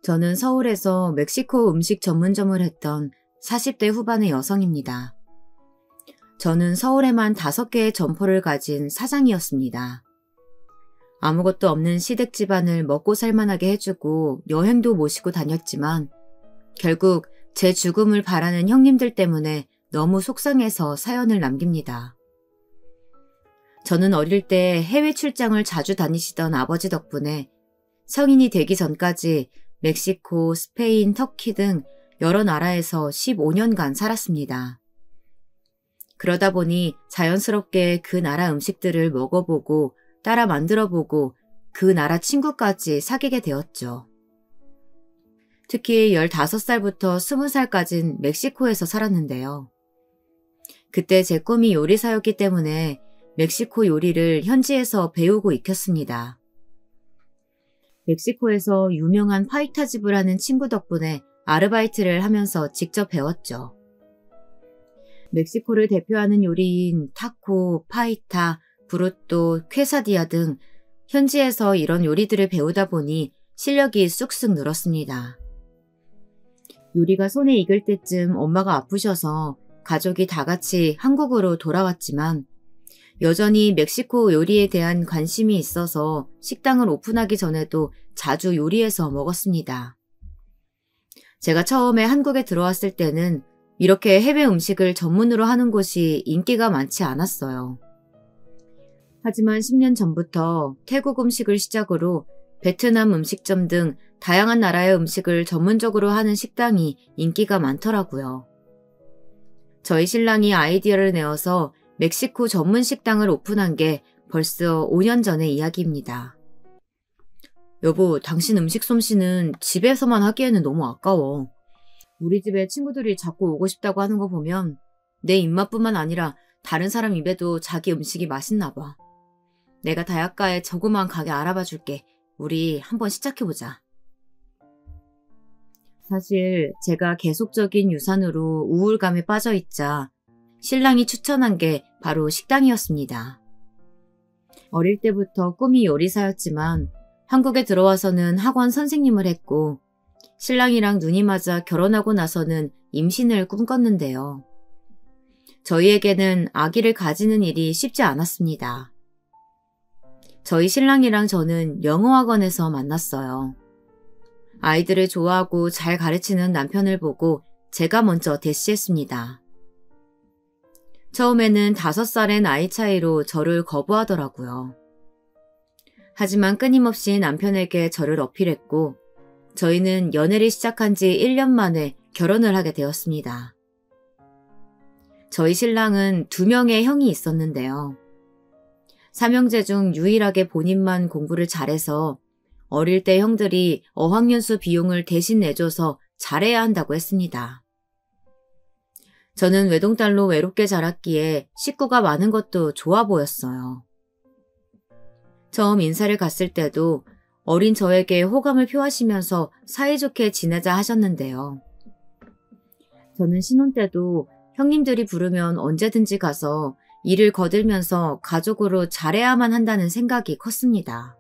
저는 서울에서 멕시코 음식 전문점을 했던 40대 후반의 여성입니다. 저는 서울에만 5개의 점포를 가진 사장이었습니다. 아무것도 없는 시댁 집안을 먹고 살만하게 해주고 여행도 모시고 다녔지만 결국 제 죽음을 바라는 형님들 때문에 너무 속상해서 사연을 남깁니다. 저는 어릴 때 해외 출장을 자주 다니시던 아버지 덕분에 성인이 되기 전까지 멕시코, 스페인, 터키 등 여러 나라에서 15년간 살았습니다. 그러다 보니 자연스럽게 그 나라 음식들을 먹어보고 따라 만들어보고 그 나라 친구까지 사귀게 되었죠. 특히 15살부터 20살까진 멕시코에서 살았는데요. 그때 제 꿈이 요리사였기 때문에 멕시코 요리를 현지에서 배우고 익혔습니다. 멕시코에서 유명한 파이타집을 하는 친구 덕분에 아르바이트를 하면서 직접 배웠죠. 멕시코를 대표하는 요리인 타코, 파이타, 브루또, 퀘사디아 등 현지에서 이런 요리들을 배우다 보니 실력이 쑥쑥 늘었습니다. 요리가 손에 익을 때쯤 엄마가 아프셔서 가족이 다 같이 한국으로 돌아왔지만 여전히 멕시코 요리에 대한 관심이 있어서 식당을 오픈하기 전에도 자주 요리해서 먹었습니다. 제가 처음에 한국에 들어왔을 때는 이렇게 해외 음식을 전문으로 하는 곳이 인기가 많지 않았어요. 하지만 10년 전부터 태국 음식을 시작으로 베트남 음식점 등 다양한 나라의 음식을 전문적으로 하는 식당이 인기가 많더라고요. 저희 신랑이 아이디어를 내어서 멕시코 전문 식당을 오픈한 게 벌써 5년 전의 이야기입니다. 여보, 당신 음식 솜씨는 집에서만 하기에는 너무 아까워. 우리 집에 친구들이 자꾸 오고 싶다고 하는 거 보면 내 입맛뿐만 아니라 다른 사람 입에도 자기 음식이 맛있나 봐. 내가 다약가에 조그만 가게 알아봐 줄게. 우리 한번 시작해보자. 사실 제가 계속적인 유산으로 우울감에 빠져있자 신랑이 추천한 게 바로 식당이었습니다. 어릴 때부터 꿈이 요리사였지만 한국에 들어와서는 학원 선생님을 했고 신랑이랑 눈이 맞아 결혼하고 나서는 임신을 꿈꿨는데요. 저희에게는 아기를 가지는 일이 쉽지 않았습니다. 저희 신랑이랑 저는 영어학원에서 만났어요. 아이들을 좋아하고 잘 가르치는 남편을 보고 제가 먼저 대시했습니다. 처음에는 5살의 나이 차이로 저를 거부하더라고요. 하지만 끊임없이 남편에게 저를 어필했고 저희는 연애를 시작한 지 1년 만에 결혼을 하게 되었습니다. 저희 신랑은 2명의 형이 있었는데요. 삼형제 중 유일하게 본인만 공부를 잘해서 어릴 때 형들이 어학연수 비용을 대신 내줘서 잘해야 한다고 했습니다. 저는 외동딸로 외롭게 자랐기에 식구가 많은 것도 좋아 보였어요. 처음 인사를 갔을 때도 어린 저에게 호감을 표하시면서 사이좋게 지내자 하셨는데요. 저는 신혼 때도 형님들이 부르면 언제든지 가서 일을 거들면서 가족으로 잘해야만 한다는 생각이 컸습니다.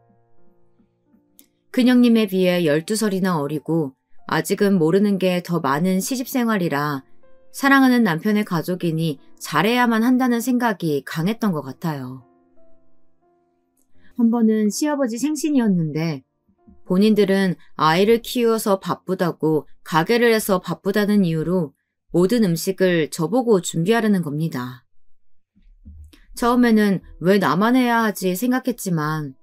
큰형님에 비해 12살이나 어리고 아직은 모르는 게 더 많은 시집생활이라 사랑하는 남편의 가족이니 잘해야만 한다는 생각이 강했던 것 같아요. 한 번은 시아버지 생신이었는데 본인들은 아이를 키워서 바쁘다고 가게를 해서 바쁘다는 이유로 모든 음식을 저보고 준비하려는 겁니다. 처음에는 왜 나만 해야 하지 생각했지만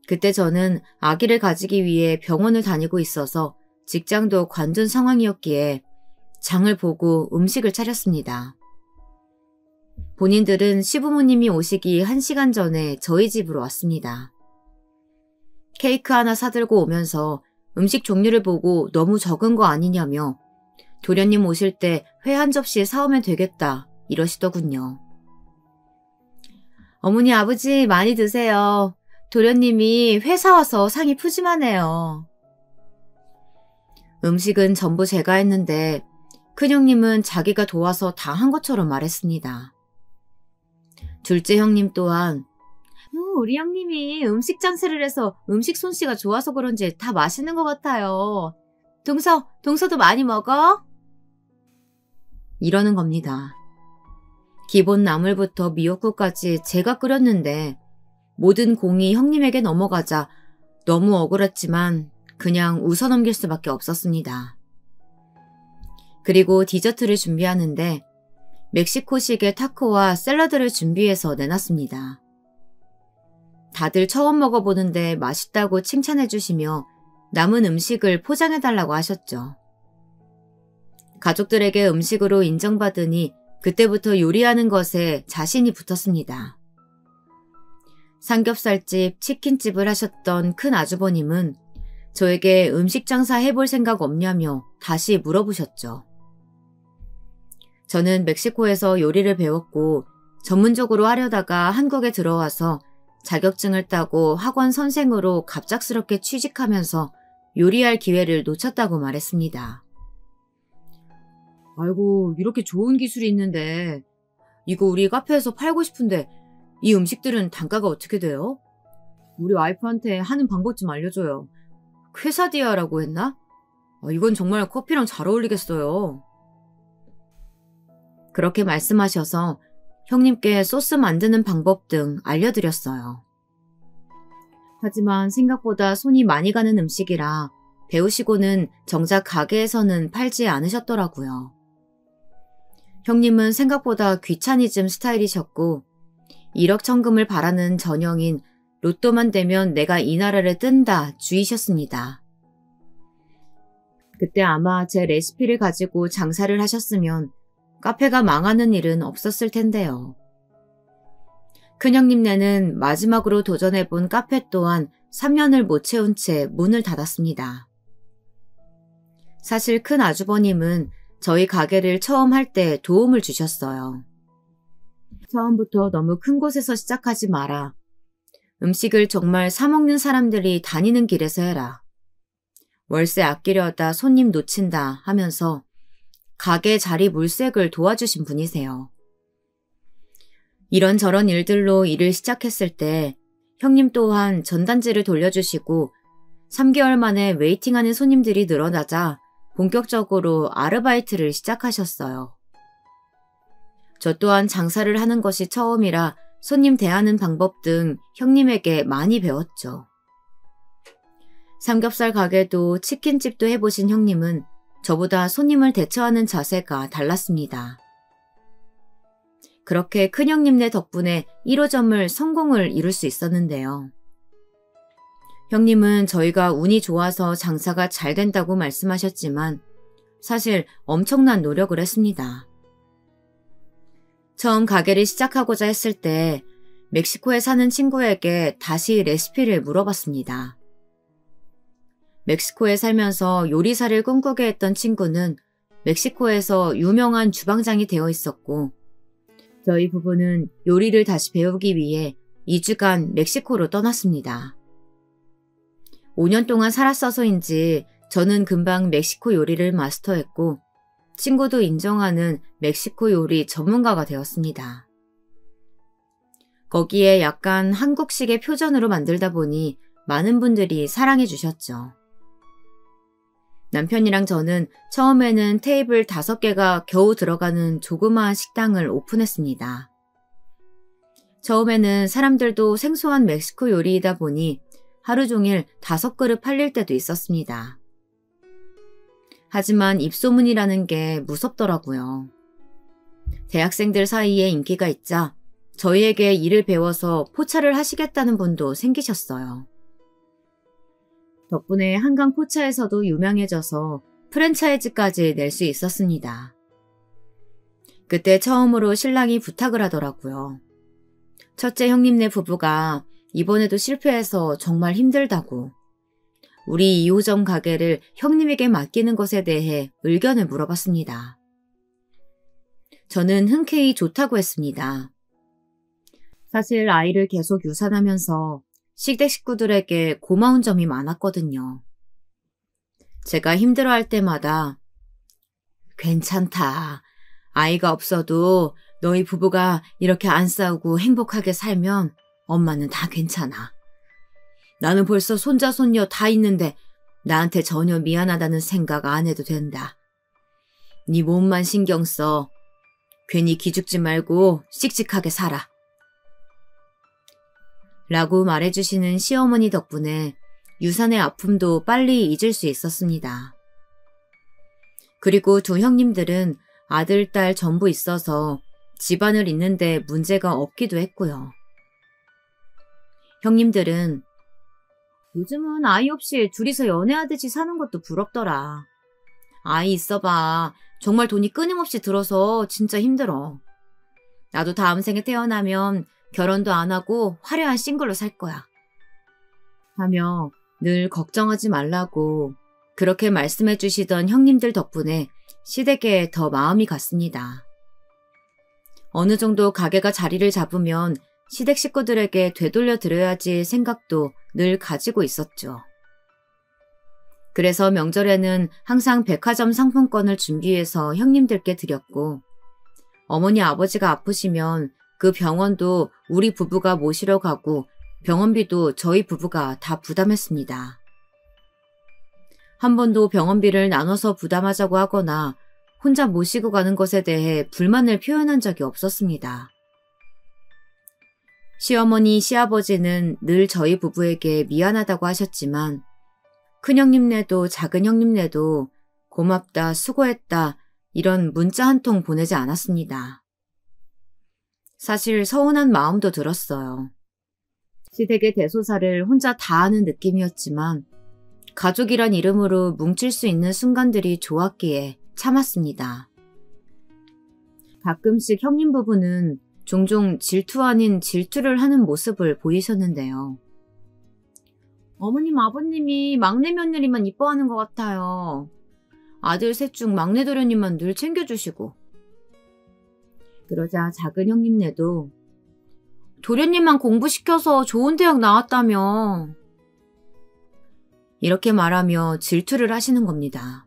그때 저는 아기를 가지기 위해 병원을 다니고 있어서 직장도 관둔 상황이었기에 장을 보고 음식을 차렸습니다. 본인들은 시부모님이 오시기 1시간 전에 저희 집으로 왔습니다. 케이크 하나 사들고 오면서 음식 종류를 보고 너무 적은 거 아니냐며 도련님 오실 때 회 한 접시 사오면 되겠다 이러시더군요. 어머니 아버지 많이 드세요. 도련님이 회 사와서 상이 푸짐하네요. 음식은 전부 제가 했는데 큰형님은 자기가 도와서 다 한 것처럼 말했습니다. 둘째 형님 또한 우리 형님이 음식 장사를 해서 음식 솜씨가 좋아서 그런지 다 맛있는 것 같아요. 동서도 많이 먹어? 이러는 겁니다. 기본 나물부터 미역국까지 제가 끓였는데 모든 공이 형님에게 넘어가자 너무 억울했지만 그냥 웃어넘길 수밖에 없었습니다. 그리고 디저트를 준비하는데 멕시코식의 타코와 샐러드를 준비해서 내놨습니다. 다들 처음 먹어보는데 맛있다고 칭찬해 주시며 남은 음식을 포장해달라고 하셨죠. 가족들에게 음식으로 인정받으니 그때부터 요리하는 것에 자신이 붙었습니다. 삼겹살집, 치킨집을 하셨던 큰 아주버님은 저에게 음식 장사 해볼 생각 없냐며 다시 물어보셨죠. 저는 멕시코에서 요리를 배웠고 전문적으로 하려다가 한국에 들어와서 자격증을 따고 학원 선생으로 갑작스럽게 취직하면서 요리할 기회를 놓쳤다고 말했습니다. 아이고, 이렇게 좋은 기술이 있는데 이거 우리 카페에서 팔고 싶은데 이 음식들은 단가가 어떻게 돼요? 우리 와이프한테 하는 방법 좀 알려줘요. 퀘사디아라고 했나? 이건 정말 커피랑 잘 어울리겠어요. 그렇게 말씀하셔서 형님께 소스 만드는 방법 등 알려드렸어요. 하지만 생각보다 손이 많이 가는 음식이라 배우시고는 정작 가게에서는 팔지 않으셨더라고요. 형님은 생각보다 귀차니즘 스타일이셨고 일억천금을 바라는 전형인 로또만 되면 내가 이 나라를 뜬다 주의셨습니다. 그때 아마 제 레시피를 가지고 장사를 하셨으면 카페가 망하는 일은 없었을 텐데요. 큰형님네는 마지막으로 도전해본 카페 또한 3년을 못 채운 채 문을 닫았습니다. 사실 큰 아주버님은 저희 가게를 처음 할 때 도움을 주셨어요. 처음부터 너무 큰 곳에서 시작하지 마라. 음식을 정말 사먹는 사람들이 다니는 길에서 해라. 월세 아끼려다 손님 놓친다 하면서 가게 자리 물색을 도와주신 분이세요. 이런저런 일들로 일을 시작했을 때 형님 또한 전단지를 돌려주시고 3개월 만에 웨이팅하는 손님들이 늘어나자 본격적으로 아르바이트를 시작하셨어요. 저 또한 장사를 하는 것이 처음이라 손님 대하는 방법 등 형님에게 많이 배웠죠. 삼겹살 가게도 치킨집도 해보신 형님은 저보다 손님을 대처하는 자세가 달랐습니다. 그렇게 큰형님네 덕분에 1호점을 성공을 이룰 수 있었는데요. 형님은 저희가 운이 좋아서 장사가 잘 된다고 말씀하셨지만 사실 엄청난 노력을 했습니다. 처음 가게를 시작하고자 했을 때 멕시코에 사는 친구에게 다시 레시피를 물어봤습니다. 멕시코에 살면서 요리사를 꿈꾸게 했던 친구는 멕시코에서 유명한 주방장이 되어 있었고 저희 부부는 요리를 다시 배우기 위해 2주간 멕시코로 떠났습니다. 5년 동안 살았어서인지 저는 금방 멕시코 요리를 마스터했고 친구도 인정하는 멕시코 요리 전문가가 되었습니다. 거기에 약간 한국식의 표전으로 만들다 보니 많은 분들이 사랑해 주셨죠. 남편이랑 저는 처음에는 테이블 5개가 겨우 들어가는 조그마한 식당을 오픈했습니다. 처음에는 사람들도 생소한 멕시코 요리이다 보니 하루 종일 5그릇 팔릴 때도 있었습니다. 하지만 입소문이라는 게 무섭더라고요. 대학생들 사이에 인기가 있자 저희에게 일을 배워서 포차를 하시겠다는 분도 생기셨어요. 덕분에 한강 포차에서도 유명해져서 프랜차이즈까지 낼 수 있었습니다. 그때 처음으로 신랑이 부탁을 하더라고요. 첫째 형님네 부부가 이번에도 실패해서 정말 힘들다고. 우리 2호점 가게를 형님에게 맡기는 것에 대해 의견을 물어봤습니다. 저는 흔쾌히 좋다고 했습니다. 사실 아이를 계속 유산하면서 시댁 식구들에게 고마운 점이 많았거든요. 제가 힘들어할 때마다 괜찮다. 아이가 없어도 너희 부부가 이렇게 안 싸우고 행복하게 살면 엄마는 다 괜찮아. 나는 벌써 손자 손녀 다 있는데 나한테 전혀 미안하다는 생각 안 해도 된다. 네 몸만 신경 써. 괜히 기죽지 말고 씩씩하게 살아. 라고 말해주시는 시어머니 덕분에 유산의 아픔도 빨리 잊을 수 있었습니다. 그리고 두 형님들은 아들, 딸 전부 있어서 집안을 잇는데 문제가 없기도 했고요. 형님들은 요즘은 아이 없이 둘이서 연애하듯이 사는 것도 부럽더라. 아이 있어봐. 정말 돈이 끊임없이 들어서 진짜 힘들어. 나도 다음 생에 태어나면 결혼도 안 하고 화려한 싱글로 살 거야. 하며 늘 걱정하지 말라고 그렇게 말씀해 주시던 형님들 덕분에 시댁에 더 마음이 갔습니다. 어느 정도 가게가 자리를 잡으면 시댁 식구들에게 되돌려 드려야지 생각도 늘 가지고 있었죠. 그래서 명절에는 항상 백화점 상품권을 준비해서 형님들께 드렸고, 어머니 아버지가 아프시면 그 병원도 우리 부부가 모시러 가고 병원비도 저희 부부가 다 부담했습니다. 한 번도 병원비를 나눠서 부담하자고 하거나 혼자 모시고 가는 것에 대해 불만을 표현한 적이 없었습니다. 시어머니, 시아버지는 늘 저희 부부에게 미안하다고 하셨지만 큰형님네도 작은 형님네도 고맙다, 수고했다 이런 문자 한 통 보내지 않았습니다. 사실 서운한 마음도 들었어요. 시댁의 대소사를 혼자 다 하는 느낌이었지만 가족이란 이름으로 뭉칠 수 있는 순간들이 좋았기에 참았습니다. 가끔씩 형님 부부는 종종 질투 아닌 질투를 하는 모습을 보이셨는데요. 어머님, 아버님이 막내 며느리만 이뻐하는 것 같아요. 아들 셋 중 막내 도련님만 늘 챙겨주시고. 그러자 작은 형님네도 도련님만 공부시켜서 좋은 대학 나왔다며. 이렇게 말하며 질투를 하시는 겁니다.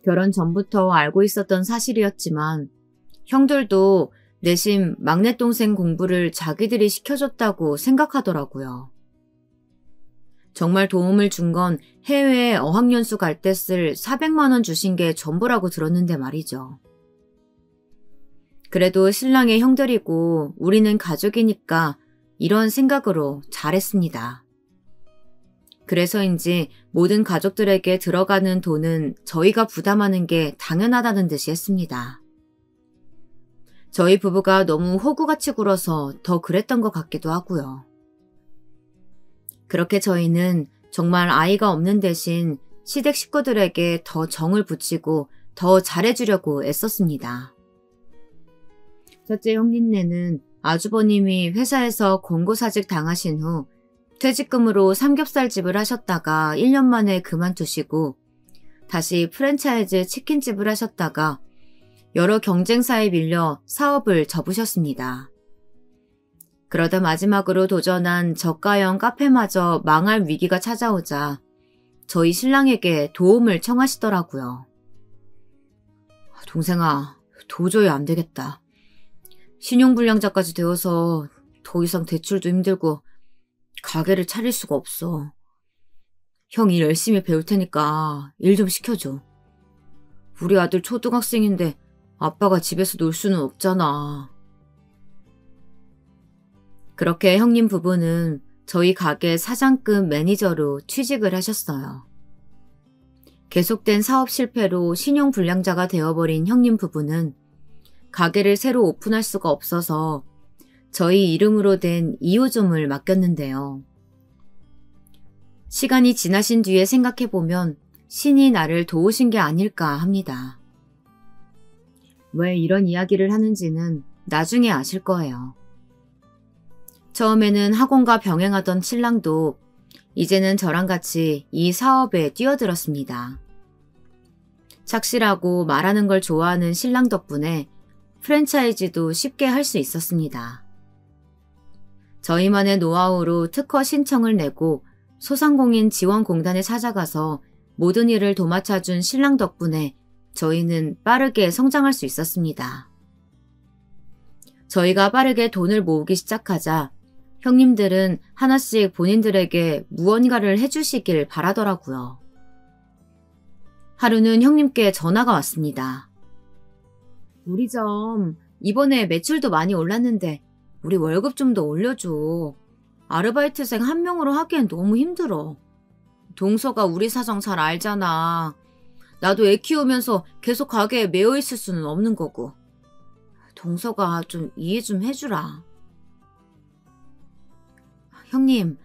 결혼 전부터 알고 있었던 사실이었지만 형들도 내심 막내 동생 공부를 자기들이 시켜줬다고 생각하더라고요. 정말 도움을 준 건 해외에 어학연수 갈 때 쓸 400만 원 주신 게 전부라고 들었는데 말이죠. 그래도 신랑의 형들이고 우리는 가족이니까 이런 생각으로 잘했습니다. 그래서인지 모든 가족들에게 들어가는 돈은 저희가 부담하는 게 당연하다는 듯이 했습니다. 저희 부부가 너무 호구같이 굴어서 더 그랬던 것 같기도 하고요. 그렇게 저희는 정말 아이가 없는 대신 시댁 식구들에게 더 정을 붙이고 더 잘해주려고 애썼습니다. 첫째 형님네는 아주버님이 회사에서 권고사직 당하신 후 퇴직금으로 삼겹살집을 하셨다가 1년 만에 그만두시고 다시 프랜차이즈 치킨집을 하셨다가 여러 경쟁사에 밀려 사업을 접으셨습니다. 그러다 마지막으로 도전한 저가형 카페마저 망할 위기가 찾아오자 저희 신랑에게 도움을 청하시더라고요. 동생아, 도저히 안 되겠다. 신용불량자까지 되어서 더 이상 대출도 힘들고 가게를 차릴 수가 없어. 형 일 열심히 배울 테니까 일 좀 시켜줘. 우리 아들 초등학생인데 아빠가 집에서 놀 수는 없잖아. 그렇게 형님 부부는 저희 가게 사장급 매니저로 취직을 하셨어요. 계속된 사업 실패로 신용불량자가 되어버린 형님 부부는 가게를 새로 오픈할 수가 없어서 저희 이름으로 된 2호점을 맡겼는데요. 시간이 지나신 뒤에 생각해보면 신이 나를 도우신 게 아닐까 합니다. 왜 이런 이야기를 하는지는 나중에 아실 거예요. 처음에는 학원과 병행하던 신랑도 이제는 저랑 같이 이 사업에 뛰어들었습니다. 착실하고 말하는 걸 좋아하는 신랑 덕분에 프랜차이즈도 쉽게 할 수 있었습니다. 저희만의 노하우로 특허 신청을 내고 소상공인 지원공단에 찾아가서 모든 일을 도맡아준 신랑 덕분에 저희는 빠르게 성장할 수 있었습니다. 저희가 빠르게 돈을 모으기 시작하자 형님들은 하나씩 본인들에게 무언가를 해주시길 바라더라고요. 하루는 형님께 전화가 왔습니다. 우리 점 이번에 매출도 많이 올랐는데 우리 월급 좀 더 올려줘. 아르바이트생 한 명으로 하기엔 너무 힘들어. 동서가 우리 사정 잘 알잖아. 나도 애 키우면서 계속 가게에 매여 있을 수는 없는 거고. 동서가 좀 이해 좀 해주라. 형님,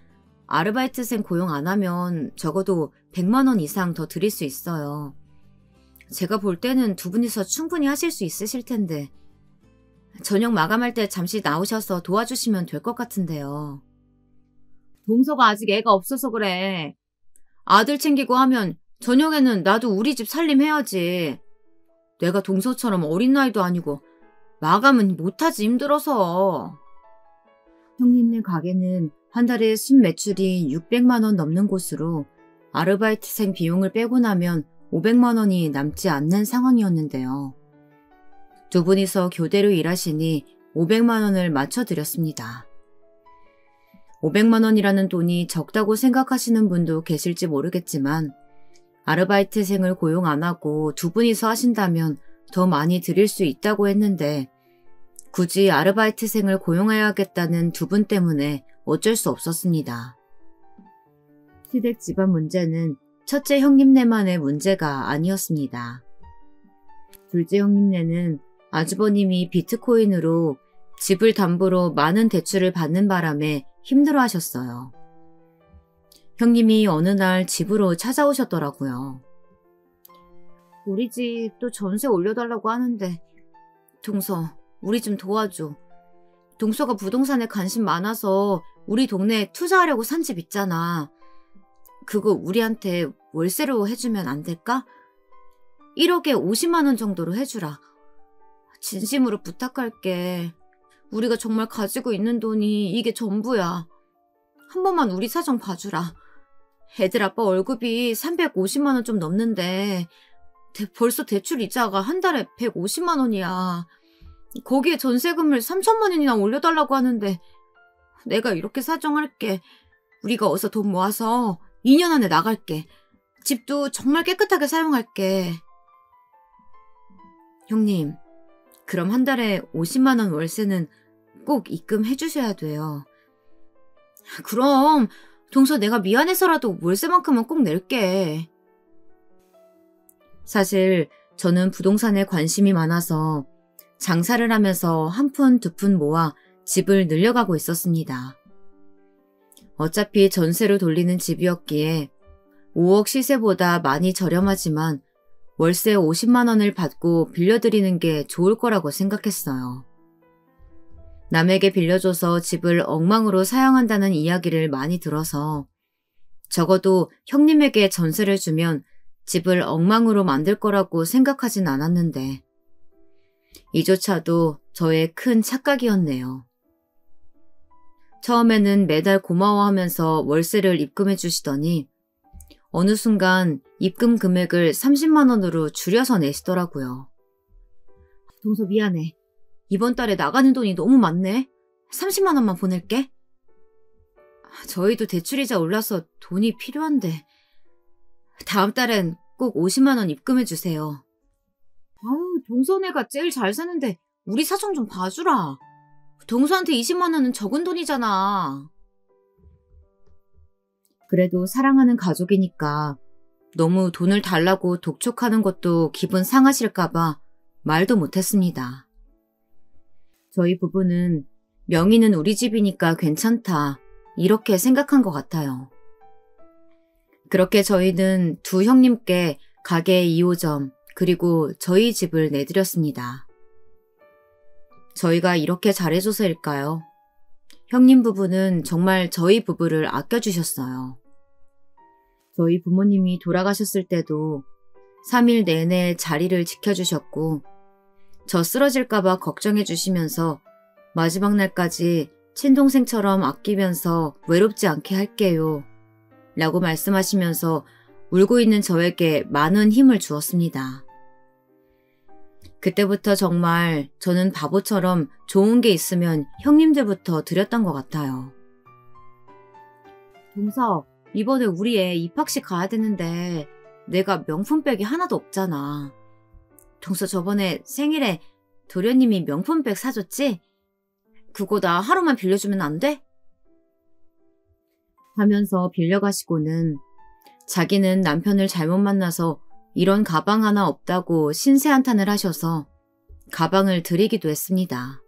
아르바이트생 고용 안 하면 적어도 100만 원 이상 더 드릴 수 있어요. 제가 볼 때는 두 분이서 충분히 하실 수 있으실 텐데 저녁 마감할 때 잠시 나오셔서 도와주시면 될 것 같은데요. 동서가 아직 애가 없어서 그래. 아들 챙기고 하면 저녁에는 나도 우리 집 살림해야지. 내가 동서처럼 어린 나이도 아니고 마감은 못하지 힘들어서. 형님네 가게는 한 달에 순매출이 600만 원 넘는 곳으로 아르바이트생 비용을 빼고 나면 500만 원이 남지 않는 상황이었는데요. 두 분이서 교대로 일하시니 500만 원을 맞춰드렸습니다. 500만 원이라는 돈이 적다고 생각하시는 분도 계실지 모르겠지만 아르바이트생을 고용 안 하고 두 분이서 하신다면 더 많이 드릴 수 있다고 했는데 굳이 아르바이트생을 고용해야겠다는 두 분 때문에 어쩔 수 없었습니다. 시댁 집안 문제는 첫째 형님네만의 문제가 아니었습니다. 둘째 형님네는 아주버님이 비트코인으로 집을 담보로 많은 대출을 받는 바람에 힘들어하셨어요. 형님이 어느 날 집으로 찾아오셨더라고요. 우리 집 또 전세 올려달라고 하는데 동서, 우리 좀 도와줘. 동서가 부동산에 관심 많아서 우리 동네에 투자하려고 산 집 있잖아. 그거 우리한테 월세로 해주면 안 될까? 1억에 50만 원 정도로 해주라. 진심으로 부탁할게. 우리가 정말 가지고 있는 돈이 이게 전부야. 한 번만 우리 사정 봐주라. 애들 아빠 월급이 350만 원 좀 넘는데 벌써 대출 이자가 한 달에 150만 원이야. 거기에 전세금을 3천만 원이나 올려달라고 하는데 내가 이렇게 사정할게. 우리가 어서 돈 모아서 2년 안에 나갈게. 집도 정말 깨끗하게 사용할게. 형님, 그럼 한 달에 50만 원 월세는 꼭 입금해 주셔야 돼요. 그럼 동서 내가 미안해서라도 월세만큼은 꼭 낼게. 사실 저는 부동산에 관심이 많아서 장사를 하면서 한 푼 두 푼 모아 집을 늘려가고 있었습니다. 어차피 전세로 돌리는 집이었기에 5억 시세보다 많이 저렴하지만 월세 50만 원을 받고 빌려드리는 게 좋을 거라고 생각했어요. 남에게 빌려줘서 집을 엉망으로 사용한다는 이야기를 많이 들어서 적어도 형님에게 전세를 주면 집을 엉망으로 만들 거라고 생각하진 않았는데 이조차도 저의 큰 착각이었네요. 처음에는 매달 고마워하면서 월세를 입금해 주시더니 어느 순간 입금 금액을 30만 원으로 줄여서 내시더라고요. 동서 미안해. 이번 달에 나가는 돈이 너무 많네. 30만 원만 보낼게. 저희도 대출이자 올라서 돈이 필요한데 다음 달엔 꼭 50만 원 입금해 주세요. 아유, 동서네가 제일 잘 사는데 우리 사정 좀 봐주라. 동서한테 20만 원은 적은 돈이잖아. 그래도 사랑하는 가족이니까 너무 돈을 달라고 독촉하는 것도 기분 상하실까봐 말도 못했습니다. 저희 부부는 명의는 우리 집이니까 괜찮다 이렇게 생각한 것 같아요. 그렇게 저희는 두 형님께 가게 2호점 그리고 저희 집을 내드렸습니다. 저희가 이렇게 잘해줘서일까요? 형님 부부는 정말 저희 부부를 아껴주셨어요. 저희 부모님이 돌아가셨을 때도 3일 내내 자리를 지켜주셨고 저 쓰러질까봐 걱정해주시면서 마지막 날까지 친동생처럼 아끼면서 외롭지 않게 할게요 라고 말씀하시면서 울고 있는 저에게 많은 힘을 주었습니다. 그때부터 정말 저는 바보처럼 좋은 게 있으면 형님들부터 드렸던 것 같아요. 동서, 이번에 우리 애 입학식 가야 되는데 내가 명품백이 하나도 없잖아. 동서 저번에 생일에 도련님이 명품백 사줬지? 그거 나 하루만 빌려주면 안 돼? 하면서 빌려가시고는 자기는 남편을 잘못 만나서 이런 가방 하나 없다고 신세한탄을 하셔서 가방을 드리기도 했습니다.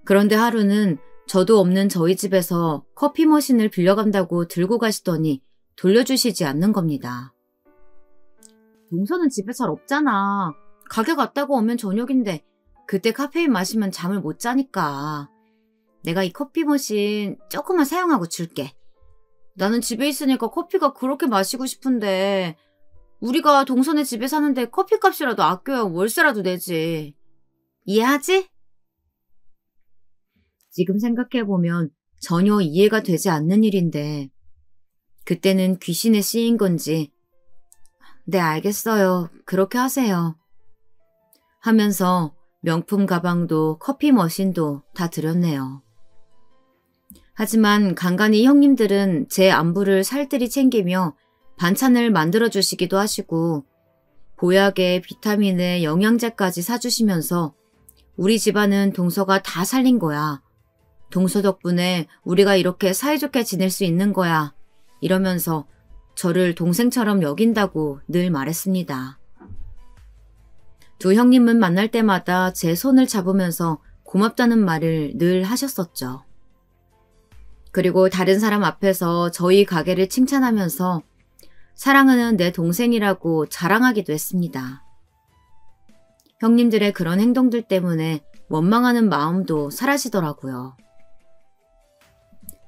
그런데 하루는 저도 없는 저희 집에서 커피 머신을 빌려간다고 들고 가시더니 돌려주시지 않는 겁니다. 동서는 집에 잘 없잖아. 가게 갔다고 오면 저녁인데 그때 카페인 마시면 잠을 못 자니까. 내가 이 커피 머신 조금만 사용하고 줄게. 나는 집에 있으니까 커피가 그렇게 마시고 싶은데 우리가 동서네 집에 사는데 커피값이라도 아껴야 월세라도 내지. 이해하지? 지금 생각해보면 전혀 이해가 되지 않는 일인데 그때는 귀신에 씌인 건지 네 알겠어요. 그렇게 하세요. 하면서 명품 가방도 커피 머신도 다 드렸네요. 하지만 간간히 형님들은 제 안부를 살뜰히 챙기며 반찬을 만들어주시기도 하시고 보약에 비타민에 영양제까지 사주시면서 우리 집안은 동서가 다 살린 거야. 동서 덕분에 우리가 이렇게 사이좋게 지낼 수 있는 거야. 이러면서 저를 동생처럼 여긴다고 늘 말했습니다. 두 형님은 만날 때마다 제 손을 잡으면서 고맙다는 말을 늘 하셨었죠. 그리고 다른 사람 앞에서 저희 가게를 칭찬하면서 사랑하는 내 동생이라고 자랑하기도 했습니다. 형님들의 그런 행동들 때문에 원망하는 마음도 사라지더라고요.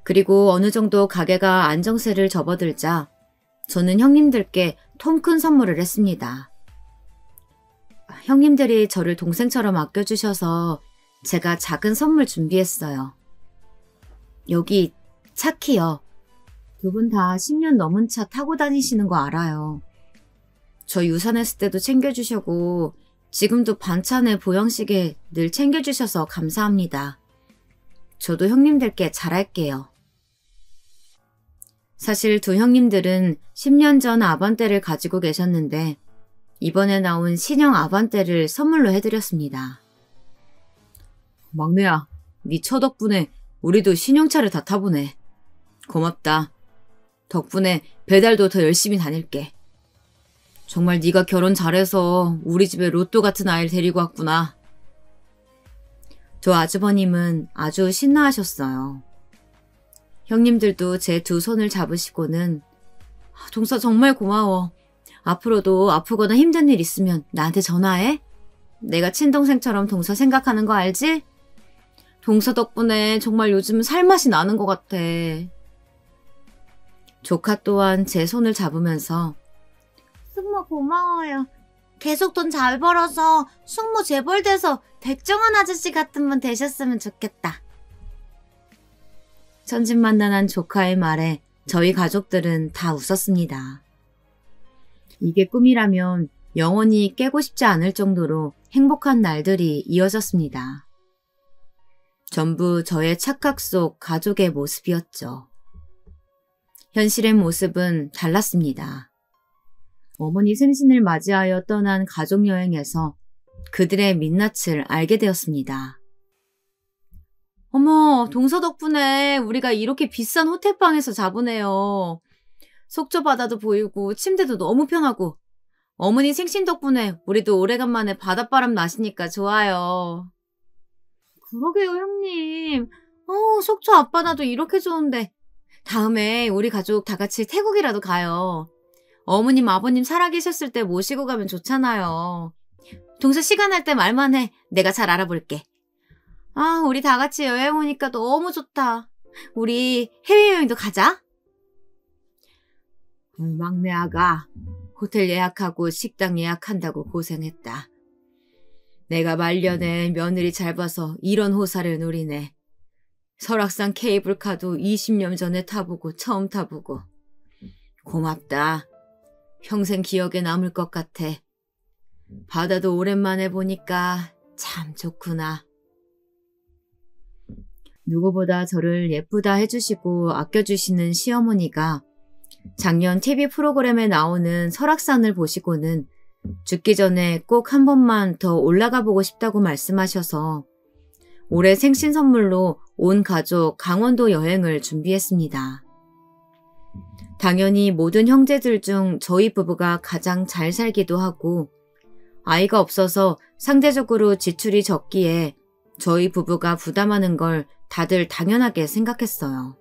그리고 어느 정도 가게가 안정세를 접어들자 저는 형님들께 통 큰 선물을 했습니다. 형님들이 저를 동생처럼 아껴주셔서 제가 작은 선물 준비했어요. 여기 차 키요. 두 분 다 10년 넘은 차 타고 다니시는 거 알아요. 저 유산했을 때도 챙겨주시고 지금도 반찬에 보양식에 늘 챙겨주셔서 감사합니다. 저도 형님들께 잘할게요. 사실 두 형님들은 10년 전 아반떼를 가지고 계셨는데 이번에 나온 신형 아반떼를 선물로 해드렸습니다. 막내야, 네 차 덕분에 우리도 신형차를 다 타보네. 고맙다. 덕분에 배달도 더 열심히 다닐게. 정말 네가 결혼 잘해서 우리 집에 로또 같은 아이를 데리고 왔구나. 저 아주버님은 아주 신나하셨어요. 형님들도 제 두 손을 잡으시고는 동서 정말 고마워. 앞으로도 아프거나 힘든 일 있으면 나한테 전화해. 내가 친동생처럼 동서 생각하는 거 알지? 동서 덕분에 정말 요즘 살맛이 나는 것 같아. 조카 또한 제 손을 잡으면서 숙모 고마워요. 계속 돈 잘 벌어서 숙모 재벌돼서 백종원 아저씨 같은 분 되셨으면 좋겠다. 천진만난한 조카의 말에 저희 가족들은 다 웃었습니다. 이게 꿈이라면 영원히 깨고 싶지 않을 정도로 행복한 날들이 이어졌습니다. 전부 저의 착각 속 가족의 모습이었죠. 현실의 모습은 달랐습니다. 어머니 생신을 맞이하여 떠난 가족여행에서 그들의 민낯을 알게 되었습니다. 어머, 동서 덕분에 우리가 이렇게 비싼 호텔방에서 자보네요. 속초 바다도 보이고 침대도 너무 편하고 어머니 생신 덕분에 우리도 오래간만에 바닷바람 나시니까 좋아요. 그러게요, 형님. 속초 앞바다도 이렇게 좋은데 다음에 우리 가족 다 같이 태국이라도 가요. 어머님, 아버님 살아계셨을 때 모시고 가면 좋잖아요. 동서 시간 날 때 말만 해. 내가 잘 알아볼게. 우리 다 같이 여행 오니까 너무 좋다. 우리 해외여행도 가자. 막내 아가, 호텔 예약하고 식당 예약한다고 고생했다. 내가 말년에 며느리 잘 봐서 이런 호사를 누리네. 설악산 케이블카도 20년 전에 타보고 처음 타보고. 고맙다. 평생 기억에 남을 것 같아. 바다도 오랜만에 보니까 참 좋구나. 누구보다 저를 예쁘다 해주시고 아껴주시는 시어머니가 작년 TV 프로그램에 나오는 설악산을 보시고는 죽기 전에 꼭 한 번만 더 올라가 보고 싶다고 말씀하셔서 올해 생신 선물로 온 가족 강원도 여행을 준비했습니다. 당연히 모든 형제들 중 저희 부부가 가장 잘 살기도 하고 아이가 없어서 상대적으로 지출이 적기에 저희 부부가 부담하는 걸 다들 당연하게 생각했어요.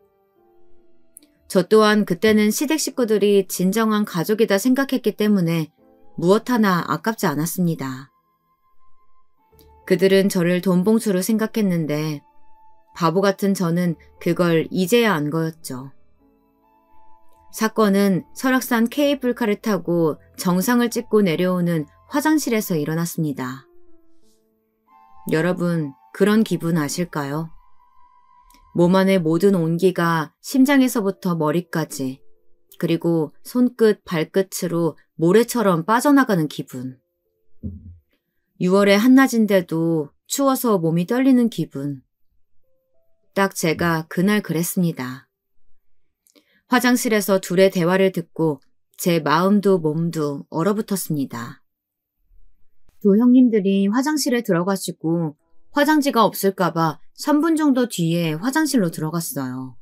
저 또한 그때는 시댁 식구들이 진정한 가족이다 생각했기 때문에 무엇 하나 아깝지 않았습니다. 그들은 저를 돈봉투로 생각했는데 바보 같은 저는 그걸 이제야 안 거였죠. 사건은 설악산 케이블카를 타고 정상을 찍고 내려오는 화장실에서 일어났습니다. 여러분, 그런 기분 아실까요? 몸 안의 모든 온기가 심장에서부터 머리까지, 그리고 손끝, 발끝으로 모래처럼 빠져나가는 기분. 6월의 한낮인데도 추워서 몸이 떨리는 기분. 딱 제가 그날 그랬습니다. 화장실에서 둘의 대화를 듣고 제 마음도 몸도 얼어붙었습니다. 두 형님들이 화장실에 들어가시고 화장지가 없을까봐 3분 정도 뒤에 화장실로 들어갔어요.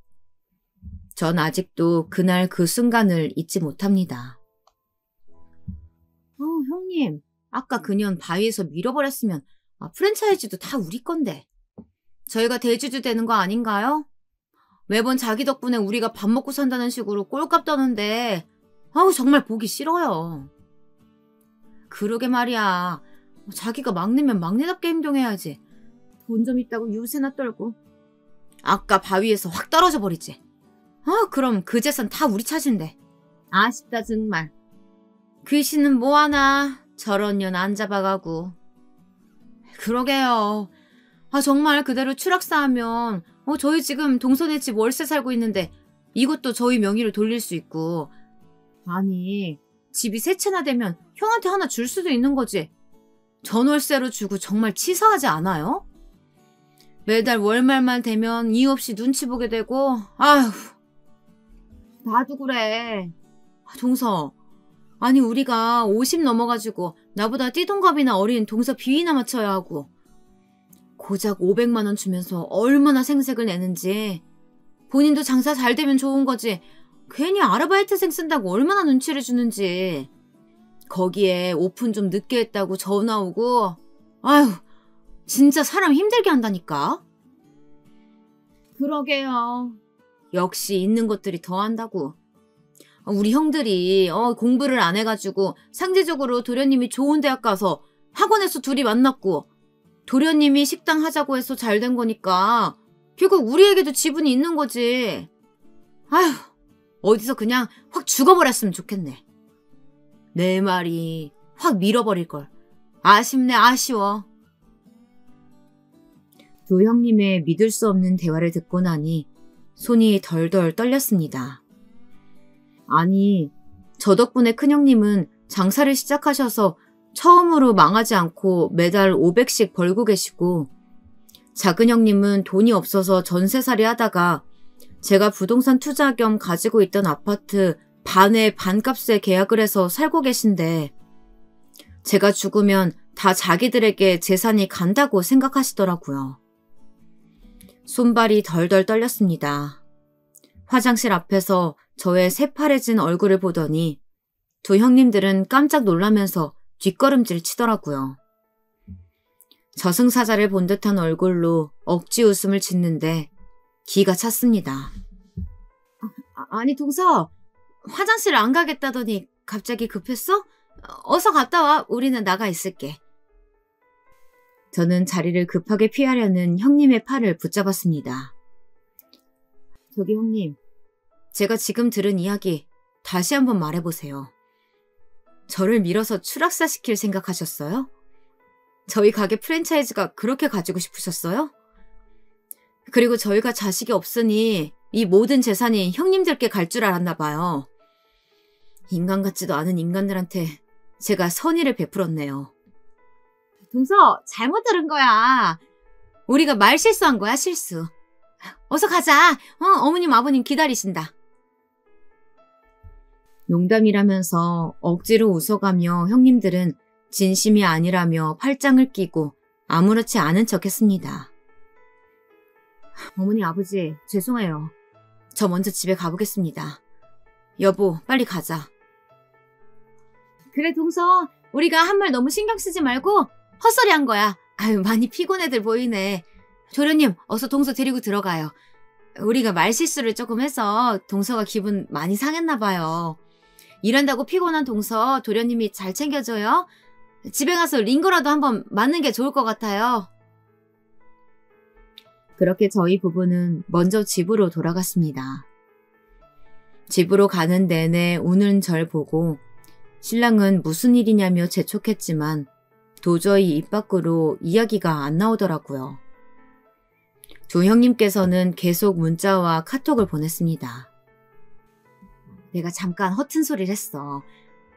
전 아직도 그날 그 순간을 잊지 못합니다. 형님, 아까 그년 바위에서 밀어버렸으면 프랜차이즈도 다 우리 건데. 저희가 대주주 되는 거 아닌가요? 매번 자기 덕분에 우리가 밥 먹고 산다는 식으로 꼴값 떠는데 정말 보기 싫어요. 그러게 말이야. 자기가 막내면 막내답게 행동해야지. 돈 좀 있다고 유세나 떨고. 아까 바위에서 확 떨어져 버리지. 그럼 그 재산 다 우리 탓인데. 아쉽다 정말. 귀신은 뭐하나 저런 년 안 잡아가고. 그러게요. 정말 그대로 추락사하면 저희 지금 동선의 집 월세 살고 있는데 이것도 저희 명의로 돌릴 수 있고. 아니, 집이 세 채나 되면 형한테 하나 줄 수도 있는 거지. 전월세로 주고 정말 치사하지 않아요? 매달 월말만 되면 이유 없이 눈치 보게 되고. 아휴, 나도 그래. 동서, 아니 우리가 50 넘어가지고 나보다 띠동갑이나 어린 동서 비위나 맞춰야 하고 고작 500만 원 주면서 얼마나 생색을 내는지. 본인도 장사 잘 되면 좋은 거지 괜히 아르바이트생 쓴다고 얼마나 눈치를 주는지. 거기에 오픈 좀 늦게 했다고 전화 오고. 아휴, 진짜 사람 힘들게 한다니까. 그러게요. 역시 있는 것들이 더 한다고. 우리 형들이 공부를 안 해가지고 상대적으로 도련님이 좋은 대학 가서 학원에서 둘이 만났고 도련님이 식당 하자고 해서 잘 된 거니까 결국 우리에게도 지분이 있는 거지. 아휴, 어디서 그냥 확 죽어버렸으면 좋겠네. 내 말이 확 밀어버릴걸. 아쉽네, 아쉬워. 두 형님의 믿을 수 없는 대화를 듣고 나니 손이 덜덜 떨렸습니다. 아니, 저 덕분에 큰형님은 장사를 시작하셔서 처음으로 망하지 않고 매달 500씩 벌고 계시고, 작은 형님은 돈이 없어서 전세살이 하다가 제가 부동산 투자 겸 가지고 있던 아파트 반의 반값에 계약을 해서 살고 계신데 제가 죽으면 다 자기들에게 재산이 간다고 생각하시더라고요. 손발이 덜덜 떨렸습니다. 화장실 앞에서 저의 새파래진 얼굴을 보더니 두 형님들은 깜짝 놀라면서 뒷걸음질 치더라고요. 저승사자를 본 듯한 얼굴로 억지 웃음을 짓는데 기가 찼습니다. 아니 동서, 화장실 안 가겠다더니 갑자기 급했어? 어서 갔다 와. 우리는 나가 있을게. 저는 자리를 급하게 피하려는 형님의 팔을 붙잡았습니다. 저기 형님, 제가 지금 들은 이야기 다시 한번 말해보세요. 저를 밀어서 추락사시킬 생각하셨어요? 저희 가게 프랜차이즈가 그렇게 가지고 싶으셨어요? 그리고 저희가 자식이 없으니 이 모든 재산이 형님들께 갈 줄 알았나 봐요. 인간 같지도 않은 인간들한테 제가 선의를 베풀었네요. 동서, 잘못 들은 거야. 우리가 말 실수한 거야, 실수. 어서 가자. 어머님 아버님 기다리신다. 농담이라면서 억지로 웃어가며 형님들은 진심이 아니라며 팔짱을 끼고 아무렇지 않은 척했습니다. 어머니 아버지 죄송해요. 저 먼저 집에 가보겠습니다. 여보 빨리 가자. 그래 동서 우리가 한 말 너무 신경 쓰지 말고 헛소리 한 거야. 아유 많이 피곤해들 보이네. 도련님 어서 동서 데리고 들어가요. 우리가 말실수를 조금 해서 동서가 기분 많이 상했나 봐요. 일한다고 피곤한 동서 도련님이 잘 챙겨줘요. 집에 가서 링거라도 한번 맞는 게 좋을 것 같아요. 그렇게 저희 부부는 먼저 집으로 돌아갔습니다. 집으로 가는 내내 우는 절 보고 신랑은 무슨 일이냐며 재촉했지만 도저히 입 밖으로 이야기가 안 나오더라고요. 두 형님께서는 계속 문자와 카톡을 보냈습니다. 내가 잠깐 허튼 소리를 했어.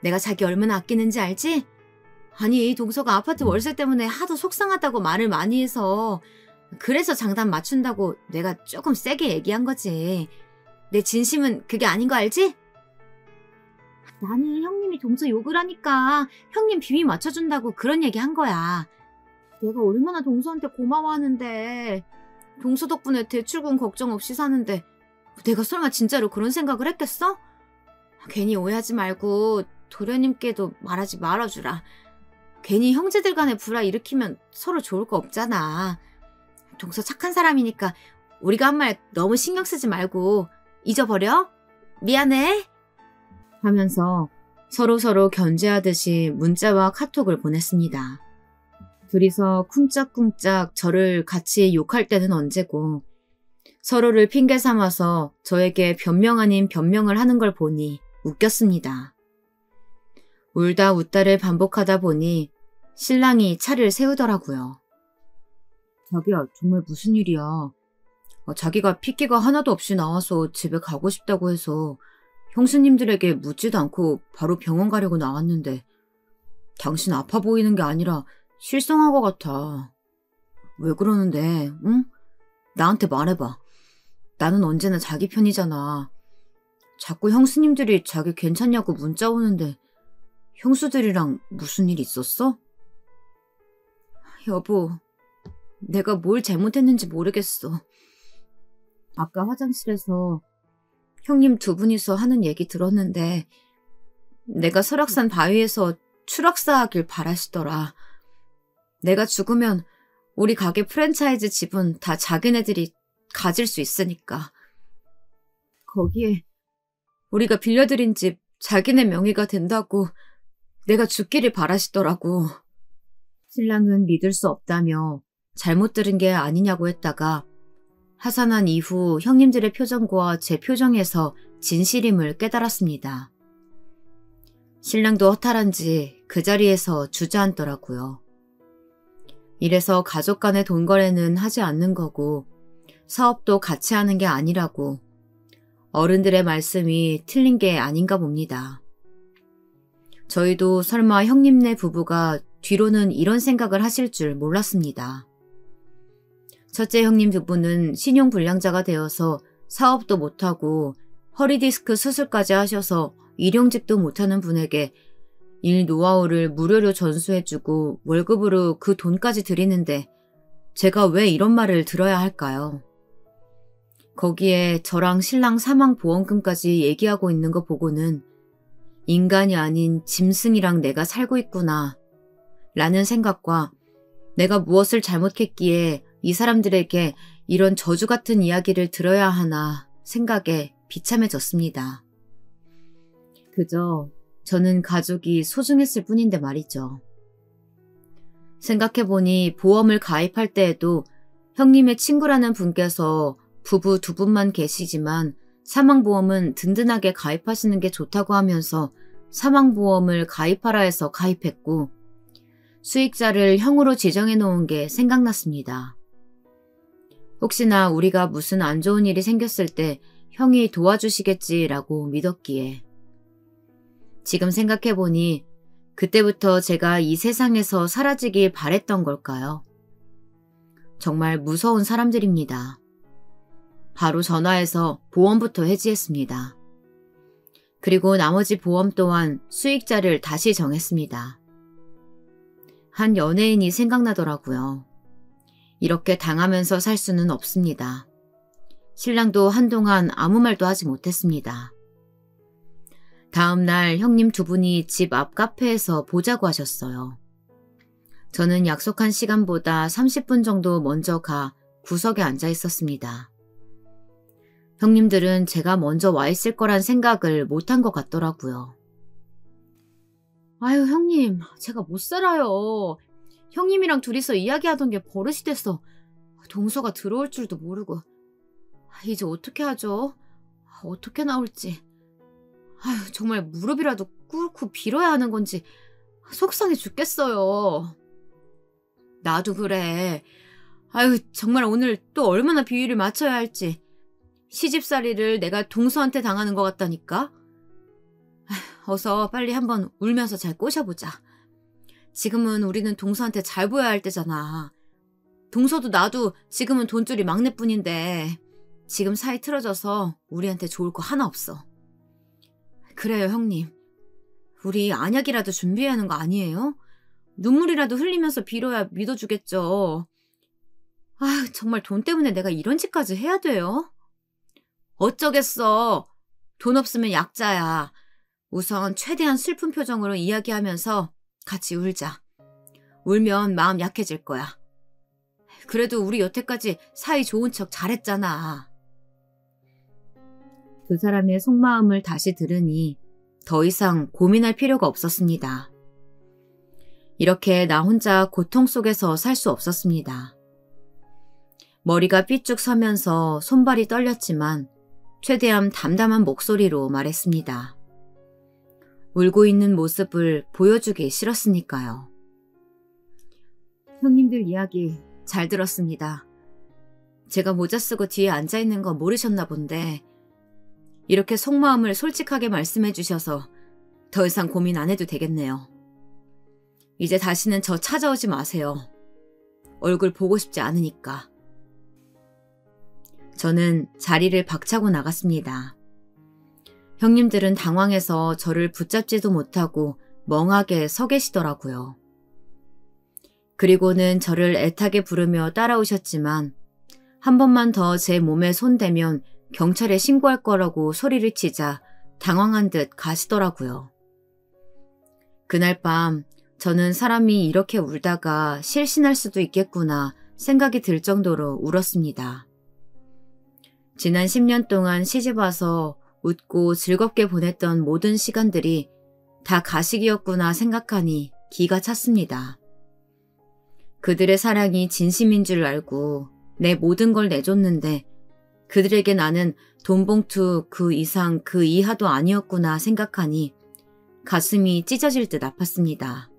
내가 자기 얼마나 아끼는지 알지? 아니 동서가 아파트 월세 때문에 하도 속상하다고 말을 많이 해서 그래서 장단 맞춘다고 내가 조금 세게 얘기한 거지. 내 진심은 그게 아닌 거 알지? 나는 형님이 동서 욕을 하니까 형님 비위 맞춰준다고 그런 얘기 한 거야. 내가 얼마나 동서한테 고마워하는데 동서 덕분에 대출금 걱정 없이 사는데 내가 설마 진짜로 그런 생각을 했겠어? 괜히 오해하지 말고 도련님께도 말하지 말아주라. 괜히 형제들 간에 불화 일으키면 서로 좋을 거 없잖아. 동서 착한 사람이니까 우리가 한 말 너무 신경 쓰지 말고 잊어버려. 미안해. 하면서 서로서로 견제하듯이 문자와 카톡을 보냈습니다. 둘이서 쿵짝쿵짝 저를 같이 욕할 때는 언제고 서로를 핑계 삼아서 저에게 변명 아닌 변명을 하는 걸 보니 웃겼습니다. 울다 웃다를 반복하다 보니 신랑이 차를 세우더라고요. 자기야 정말 무슨 일이야. 자기가 핏기가 하나도 없이 나와서 집에 가고 싶다고 해서 형수님들에게 묻지도 않고 바로 병원 가려고 나왔는데 당신 아파 보이는 게 아니라 실성한 것 같아. 왜 그러는데, 응? 나한테 말해봐. 나는 언제나 자기 편이잖아. 자꾸 형수님들이 자기 괜찮냐고 문자 오는데 형수들이랑 무슨 일 있었어? 여보, 내가 뭘 잘못했는지 모르겠어. 아까 화장실에서 형님 두 분이서 하는 얘기 들었는데 내가 설악산 바위에서 추락사하길 바라시더라. 내가 죽으면 우리 가게 프랜차이즈 집은 다 자기네들이 가질 수 있으니까. 거기에 우리가 빌려드린 집 자기네 명의가 된다고 내가 죽기를 바라시더라고. 신랑은 믿을 수 없다며 잘못 들은 게 아니냐고 했다가 하산한 이후 형님들의 표정과 제 표정에서 진실임을 깨달았습니다. 신랑도 허탈한지 그 자리에서 주저앉더라고요. 이래서 가족 간의 돈 거래는 하지 않는 거고 사업도 같이 하는 게 아니라고 어른들의 말씀이 틀린 게 아닌가 봅니다. 저희도 설마 형님네 부부가 뒤로는 이런 생각을 하실 줄 몰랐습니다. 첫째 형님 부부는 신용불량자가 되어서 사업도 못하고 허리디스크 수술까지 하셔서 일용직도 못하는 분에게 일 노하우를 무료로 전수해주고 월급으로 그 돈까지 드리는데 제가 왜 이런 말을 들어야 할까요? 거기에 저랑 신랑 사망보험금까지 얘기하고 있는 거 보고는 인간이 아닌 짐승이랑 내가 살고 있구나 라는 생각과 내가 무엇을 잘못했기에 이 사람들에게 이런 저주 같은 이야기를 들어야 하나 생각에 비참해졌습니다. 그저 저는 가족이 소중했을 뿐인데 말이죠. 생각해보니 보험을 가입할 때에도 형님의 친구라는 분께서 부부 두 분만 계시지만 사망보험은 든든하게 가입하시는 게 좋다고 하면서 사망보험을 가입하라 해서 가입했고 수익자를 형으로 지정해 놓은 게 생각났습니다. 혹시나 우리가 무슨 안 좋은 일이 생겼을 때 형이 도와주시겠지라고 믿었기에. 지금 생각해보니 그때부터 제가 이 세상에서 사라지길 바랬던 걸까요? 정말 무서운 사람들입니다. 바로 전화해서 보험부터 해지했습니다. 그리고 나머지 보험 또한 수익자를 다시 정했습니다. 한 연예인이 생각나더라고요. 이렇게 당하면서 살 수는 없습니다. 신랑도 한동안 아무 말도 하지 못했습니다. 다음 날 형님 두 분이 집 앞 카페에서 보자고 하셨어요. 저는 약속한 시간보다 30분 정도 먼저 가 구석에 앉아 있었습니다. 형님들은 제가 먼저 와 있을 거란 생각을 못한 것 같더라고요. 아유 형님, 제가 못 살아요. 형님이랑 둘이서 이야기하던 게 버릇이 됐어. 동서가 들어올 줄도 모르고. 이제 어떻게 하죠? 어떻게 나올지. 아유 정말 무릎이라도 꿇고 빌어야 하는 건지 속상해 죽겠어요. 나도 그래. 아유 정말 오늘 또 얼마나 비위를 맞춰야 할지. 시집살이를 내가 동서한테 당하는 것 같다니까. 어서 빨리 한번 울면서 잘 꼬셔보자. 지금은 우리는 동서한테 잘 보여야 할 때잖아. 동서도 나도 지금은 돈줄이 막내뿐인데 지금 사이 틀어져서 우리한테 좋을 거 하나 없어. 그래요 형님. 우리 안약이라도 준비해야 하는 거 아니에요? 눈물이라도 흘리면서 빌어야 믿어주겠죠. 아휴 정말 돈 때문에 내가 이런 짓까지 해야 돼요? 어쩌겠어. 돈 없으면 약자야. 우선 최대한 슬픈 표정으로 이야기하면서 같이 울자. 울면 마음 약해질 거야. 그래도 우리 여태까지 사이 좋은 척 잘했잖아. 두 사람의 속마음을 다시 들으니 더 이상 고민할 필요가 없었습니다. 이렇게 나 혼자 고통 속에서 살 수 없었습니다. 머리가 삐쭉 서면서 손발이 떨렸지만 최대한 담담한 목소리로 말했습니다. 울고 있는 모습을 보여주기 싫었으니까요. 형님들 이야기 잘 들었습니다. 제가 모자 쓰고 뒤에 앉아있는 거 모르셨나 본데 이렇게 속마음을 솔직하게 말씀해 주셔서 더 이상 고민 안 해도 되겠네요. 이제 다시는 저 찾아오지 마세요. 얼굴 보고 싶지 않으니까. 저는 자리를 박차고 나갔습니다. 형님들은 당황해서 저를 붙잡지도 못하고 멍하게 서 계시더라고요. 그리고는 저를 애타게 부르며 따라오셨지만 한 번만 더 제 몸에 손대면 경찰에 신고할 거라고 소리를 치자 당황한 듯 가시더라고요. 그날 밤 저는 사람이 이렇게 울다가 실신할 수도 있겠구나 생각이 들 정도로 울었습니다. 지난 10년 동안 시집와서 웃고 즐겁게 보냈던 모든 시간들이 다 가식이었구나 생각하니 기가 찼습니다. 그들의 사랑이 진심인 줄 알고 내 모든 걸 내줬는데 그들에게 나는 돈봉투 그 이상 그 이하도 아니었구나 생각하니 가슴이 찢어질 듯 아팠습니다.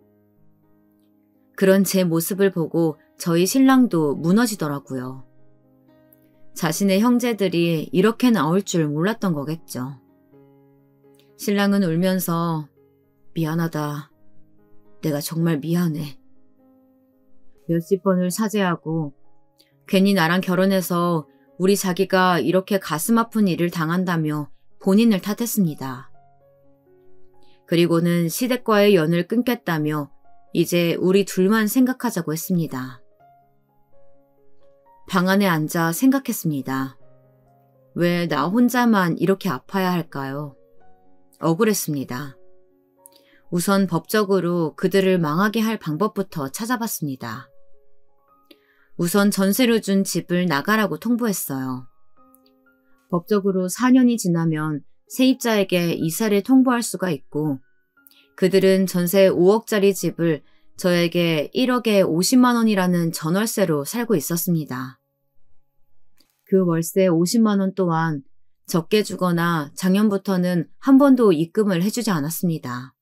그런 제 모습을 보고 저희 신랑도 무너지더라고요. 자신의 형제들이 이렇게 나올 줄 몰랐던 거겠죠. 신랑은 울면서 미안하다. 내가 정말 미안해. 몇십 번을 사죄하고 괜히 나랑 결혼해서 우리 자기가 이렇게 가슴 아픈 일을 당한다며 본인을 탓했습니다. 그리고는 시댁과의 연을 끊겠다며 이제 우리 둘만 생각하자고 했습니다. 방 안에 앉아 생각했습니다. 왜 나 혼자만 이렇게 아파야 할까요? 억울했습니다. 우선 법적으로 그들을 망하게 할 방법부터 찾아봤습니다. 우선 전세로 준 집을 나가라고 통보했어요. 법적으로 4년이 지나면 세입자에게 이사를 통보할 수가 있고 그들은 전세 5억짜리 집을 저에게 1억에 50만 원이라는 전월세로 살고 있었습니다. 그 월세 50만 원 또한 적게 주거나 작년부터는 한 번도 입금을 해주지 않았습니다.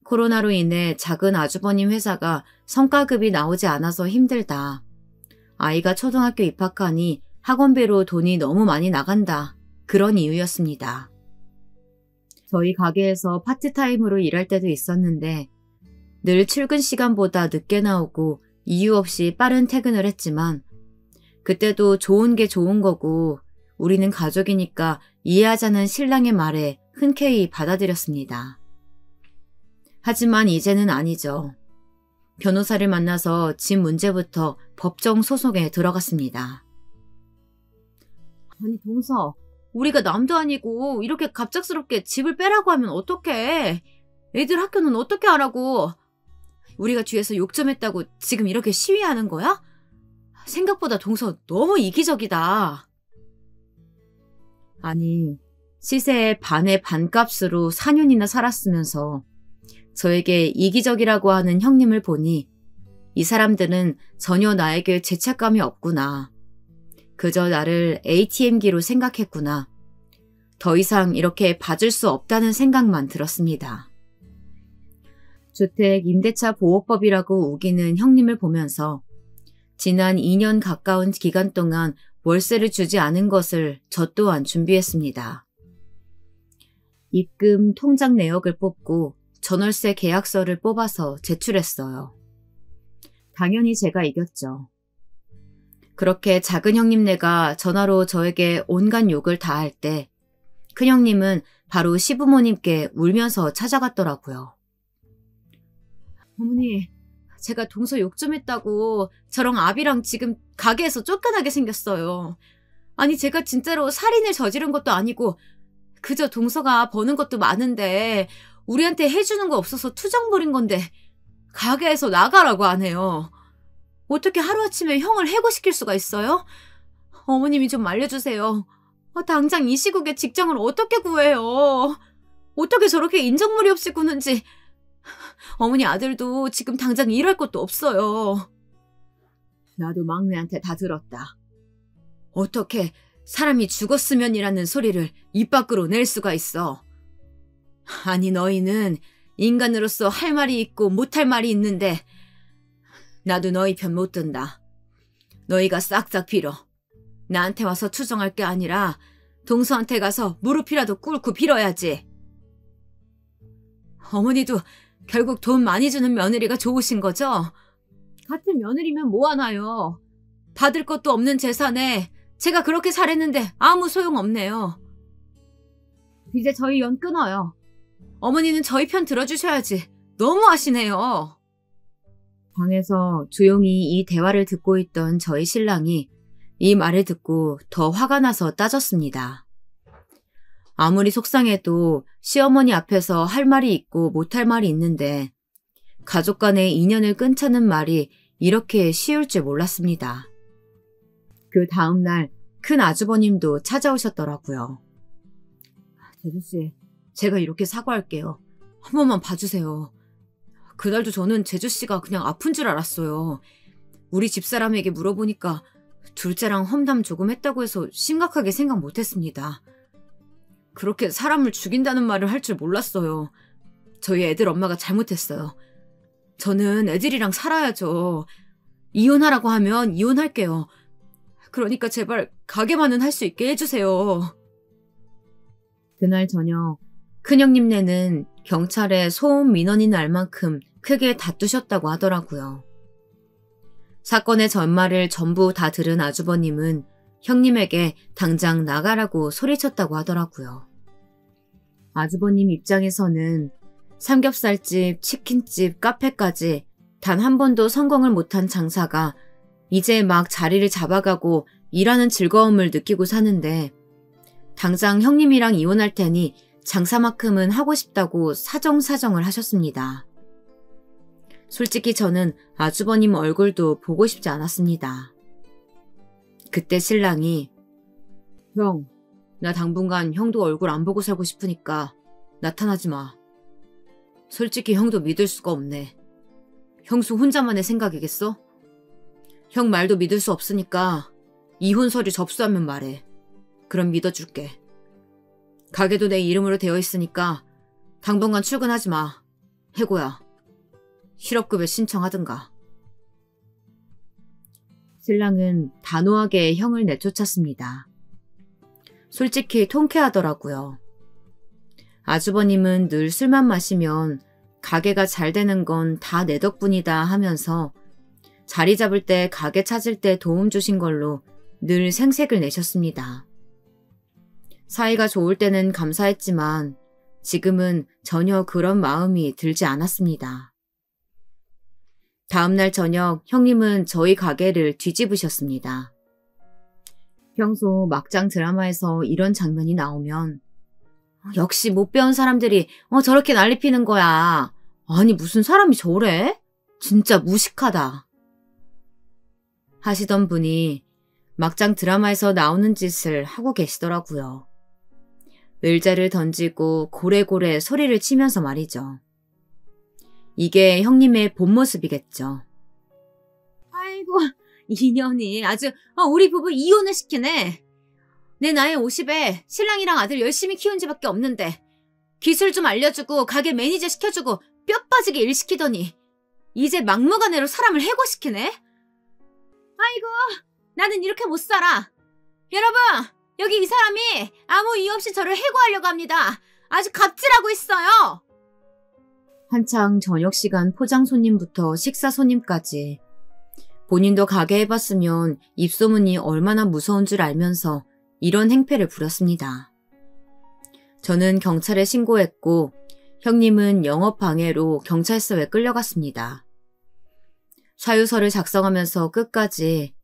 코로나로 인해 작은 아주버님 회사가 성과급이 나오지 않아서 힘들다. 아이가 초등학교 입학하니 학원비로 돈이 너무 많이 나간다. 그런 이유였습니다. 저희 가게에서 파트타임으로 일할 때도 있었는데 늘 출근 시간보다 늦게 나오고 이유 없이 빠른 퇴근을 했지만 그때도 좋은 게 좋은 거고 우리는 가족이니까 이해하자는 신랑의 말에 흔쾌히 받아들였습니다. 하지만 이제는 아니죠. 변호사를 만나서 집 문제부터 법정 소송에 들어갔습니다. 아니 동서, 우리가 남도 아니고 이렇게 갑작스럽게 집을 빼라고 하면 어떡해. 애들 학교는 어떻게 하라고. 우리가 뒤에서 욕 좀 했다고 지금 이렇게 시위하는 거야? 생각보다 동서 너무 이기적이다. 아니, 시세의 반의 반값으로 4년이나 살았으면서 저에게 이기적이라고 하는 형님을 보니 이 사람들은 전혀 나에게 죄책감이 없구나. 그저 나를 ATM기로 생각했구나. 더 이상 이렇게 봐줄 수 없다는 생각만 들었습니다. 주택 임대차 보호법이라고 우기는 형님을 보면서 지난 2년 가까운 기간 동안 월세를 주지 않은 것을 저 또한 준비했습니다. 입금 통장 내역을 뽑고 전월세 계약서를 뽑아서 제출했어요. 당연히 제가 이겼죠. 그렇게 작은 형님네가 전화로 저에게 온갖 욕을 다 할 때 큰형님은 바로 시부모님께 울면서 찾아갔더라고요. 어머니, 제가 동서 욕 좀 했다고 저랑 아비랑 지금 가게에서 쫓겨나게 생겼어요. 아니 제가 진짜로 살인을 저지른 것도 아니고 그저 동서가 버는 것도 많은데 우리한테 해주는 거 없어서 투정 부린 건데 가게에서 나가라고 하네요. 어떻게 하루아침에 형을 해고시킬 수가 있어요? 어머님이 좀 알려주세요. 당장 이 시국에 직장을 어떻게 구해요? 어떻게 저렇게 인정머리 없이 구는지. 어머니 아들도 지금 당장 일할 것도 없어요. 나도 막내한테 다 들었다. 어떻게 사람이 죽었으면이라는 소리를 입 밖으로 낼 수가 있어. 아니 너희는 인간으로서 할 말이 있고 못할 말이 있는데 나도 너희 편 못 든다. 너희가 싹싹 빌어. 나한테 와서 투정할 게 아니라 동서한테 가서 무릎이라도 꿇고 빌어야지. 어머니도 결국 돈 많이 주는 며느리가 좋으신 거죠? 같은 며느리면 뭐하나요? 받을 것도 없는 재산에 제가 그렇게 살았는데 아무 소용없네요. 이제 저희 연 끊어요. 어머니는 저희 편 들어주셔야지. 너무 하시네요. 방에서 조용히 이 대화를 듣고 있던 저희 신랑이 이 말을 듣고 더 화가 나서 따졌습니다. 아무리 속상해도 시어머니 앞에서 할 말이 있고 못할 말이 있는데 가족 간의 인연을 끊자는 말이 이렇게 쉬울 줄 몰랐습니다. 그 다음날 큰 아주버님도 찾아오셨더라고요. 제주씨, 제가 이렇게 사과할게요. 한 번만 봐주세요. 그날도 저는 제주씨가 그냥 아픈 줄 알았어요. 우리 집사람에게 물어보니까 둘째랑 험담 조금 했다고 해서 심각하게 생각 못했습니다. 그렇게 사람을 죽인다는 말을 할 줄 몰랐어요. 저희 애들 엄마가 잘못했어요. 저는 애들이랑 살아야죠. 이혼하라고 하면 이혼할게요. 그러니까 제발 가게만은 할 수 있게 해주세요. 그날 저녁 큰형님네는 경찰에 소음 민원이 날 만큼 크게 다투셨다고 하더라고요. 사건의 전말을 전부 다 들은 아주버님은 형님에게 당장 나가라고 소리쳤다고 하더라고요. 아주버님 입장에서는 삼겹살집, 치킨집, 카페까지 단 한 번도 성공을 못한 장사가 이제 막 자리를 잡아가고 일하는 즐거움을 느끼고 사는데 당장 형님이랑 이혼할 테니 장사만큼은 하고 싶다고 사정사정을 하셨습니다. 솔직히 저는 아주버님 얼굴도 보고 싶지 않았습니다. 그때 신랑이 형, 나 당분간 형도 얼굴 안 보고 살고 싶으니까 나타나지 마. 솔직히 형도 믿을 수가 없네. 형수 혼자만의 생각이겠어? 형 말도 믿을 수 없으니까 이혼 서류 접수하면 말해. 그럼 믿어줄게. 가게도 내 이름으로 되어 있으니까 당분간 출근하지 마. 해고야. 실업급여 신청하든가. 신랑은 단호하게 형을 내쫓았습니다. 솔직히 통쾌하더라고요. 아주버님은 늘 술만 마시면 가게가 잘 되는 건 다 내 덕분이다 하면서 자리 잡을 때 가게 찾을 때 도움 주신 걸로 늘 생색을 내셨습니다. 사이가 좋을 때는 감사했지만 지금은 전혀 그런 마음이 들지 않았습니다. 다음날 저녁 형님은 저희 가게를 뒤집으셨습니다. 평소 막장 드라마에서 이런 장면이 나오면 역시 못 배운 사람들이 저렇게 난리 피는 거야. 아니 무슨 사람이 저래? 진짜 무식하다. 하시던 분이 막장 드라마에서 나오는 짓을 하고 계시더라고요. 의자를 던지고 고래고래 소리를 치면서 말이죠. 이게 형님의 본 모습이겠죠. 아이고, 인연이 아주 우리 부부 이혼을 시키네. 내 나이 50에 신랑이랑 아들 열심히 키운 지밖에 없는데 기술 좀 알려주고 가게 매니저 시켜주고 뼈 빠지게 일 시키더니 이제 막무가내로 사람을 해고시키네. 아이고, 나는 이렇게 못 살아. 여러분, 여기 이 사람이 아무 이유 없이 저를 해고하려고 합니다. 아주 갑질하고 있어요. 한창 저녁 시간 포장 손님부터 식사 손님까지 본인도 가게 해봤으면 입소문이 얼마나 무서운 줄 알면서 이런 행패를 부렸습니다. 저는 경찰에 신고했고 형님은 영업방해로 경찰서에 끌려갔습니다. 사유서를 작성하면서 끝까지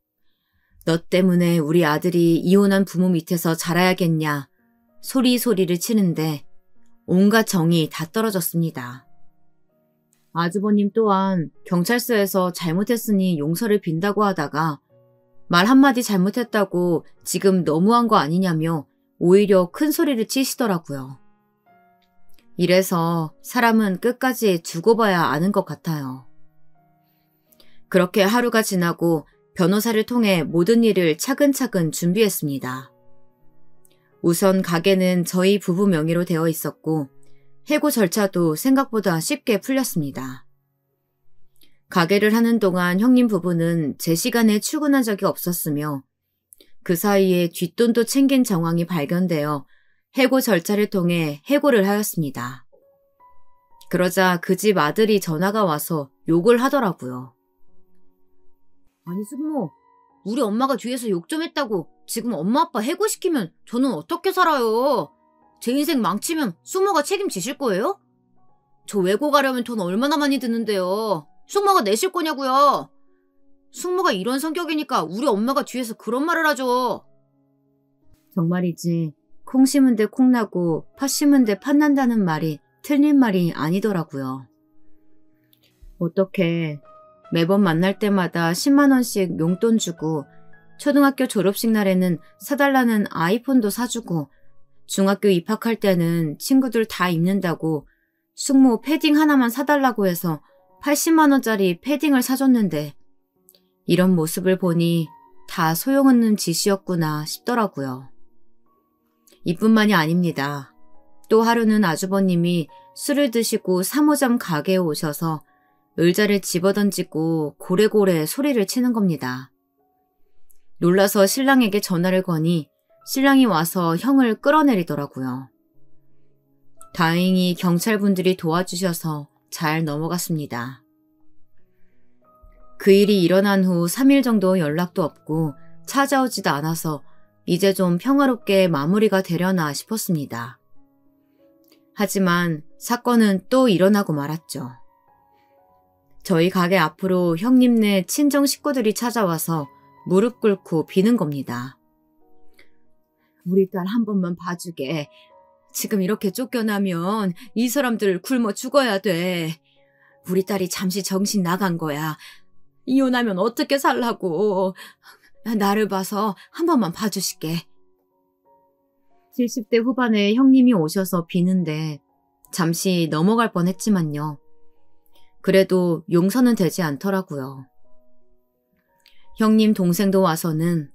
너 때문에 우리 아들이 이혼한 부모 밑에서 자라야겠냐 소리소리를 치는데 온갖 정이 다 떨어졌습니다. 아주버님 또한 경찰서에서 잘못했으니 용서를 빈다고 하다가 말 한마디 잘못했다고 지금 너무한 거 아니냐며 오히려 큰 소리를 치시더라고요. 이래서 사람은 끝까지 두고 봐야 아는 것 같아요. 그렇게 하루가 지나고 변호사를 통해 모든 일을 차근차근 준비했습니다. 우선 가게는 저희 부부 명의로 되어 있었고 해고 절차도 생각보다 쉽게 풀렸습니다. 가게를 하는 동안 형님 부부는 제 시간에 출근한 적이 없었으며 그 사이에 뒷돈도 챙긴 정황이 발견되어 해고 절차를 통해 해고를 하였습니다. 그러자 그 집 아들이 전화가 와서 욕을 하더라고요. 아니 숙모, 우리 엄마가 뒤에서 욕 좀 했다고 지금 엄마 아빠 해고시키면 저는 어떻게 살아요? 제 인생 망치면 숙모가 책임지실 거예요? 저 외고 가려면 돈 얼마나 많이 드는데요. 숙모가 내실 거냐고요. 숙모가 이런 성격이니까 우리 엄마가 뒤에서 그런 말을 하죠. 정말이지 콩 심은 데 콩 나고 팥 심은 데 팥 난다는 말이 틀린 말이 아니더라고요. 어떻게 매번 만날 때마다 10만 원씩 용돈 주고 초등학교 졸업식 날에는 사달라는 아이폰도 사주고 중학교 입학할 때는 친구들 다 입는다고 숙모 패딩 하나만 사달라고 해서 80만 원짜리 패딩을 사줬는데 이런 모습을 보니 다 소용없는 짓이었구나 싶더라고요. 이뿐만이 아닙니다. 또 하루는 아주버님이 술을 드시고 3호점 가게에 오셔서 의자를 집어던지고 고래고래 소리를 치는 겁니다. 놀라서 신랑에게 전화를 거니 신랑이 와서 형을 끌어내리더라고요. 다행히 경찰분들이 도와주셔서 잘 넘어갔습니다. 그 일이 일어난 후 3일 정도 연락도 없고 찾아오지도 않아서 이제 좀 평화롭게 마무리가 되려나 싶었습니다. 하지만 사건은 또 일어나고 말았죠. 저희 가게 앞으로 형님네 친정 식구들이 찾아와서 무릎 꿇고 비는 겁니다. 우리 딸 한 번만 봐주게. 지금 이렇게 쫓겨나면 이 사람들 굶어 죽어야 돼. 우리 딸이 잠시 정신 나간 거야. 이혼하면 어떻게 살라고. 나를 봐서 한 번만 봐주실게. 70대 후반에 형님이 오셔서 비는데 잠시 넘어갈 뻔했지만요. 그래도 용서는 되지 않더라고요. 형님 동생도 와서는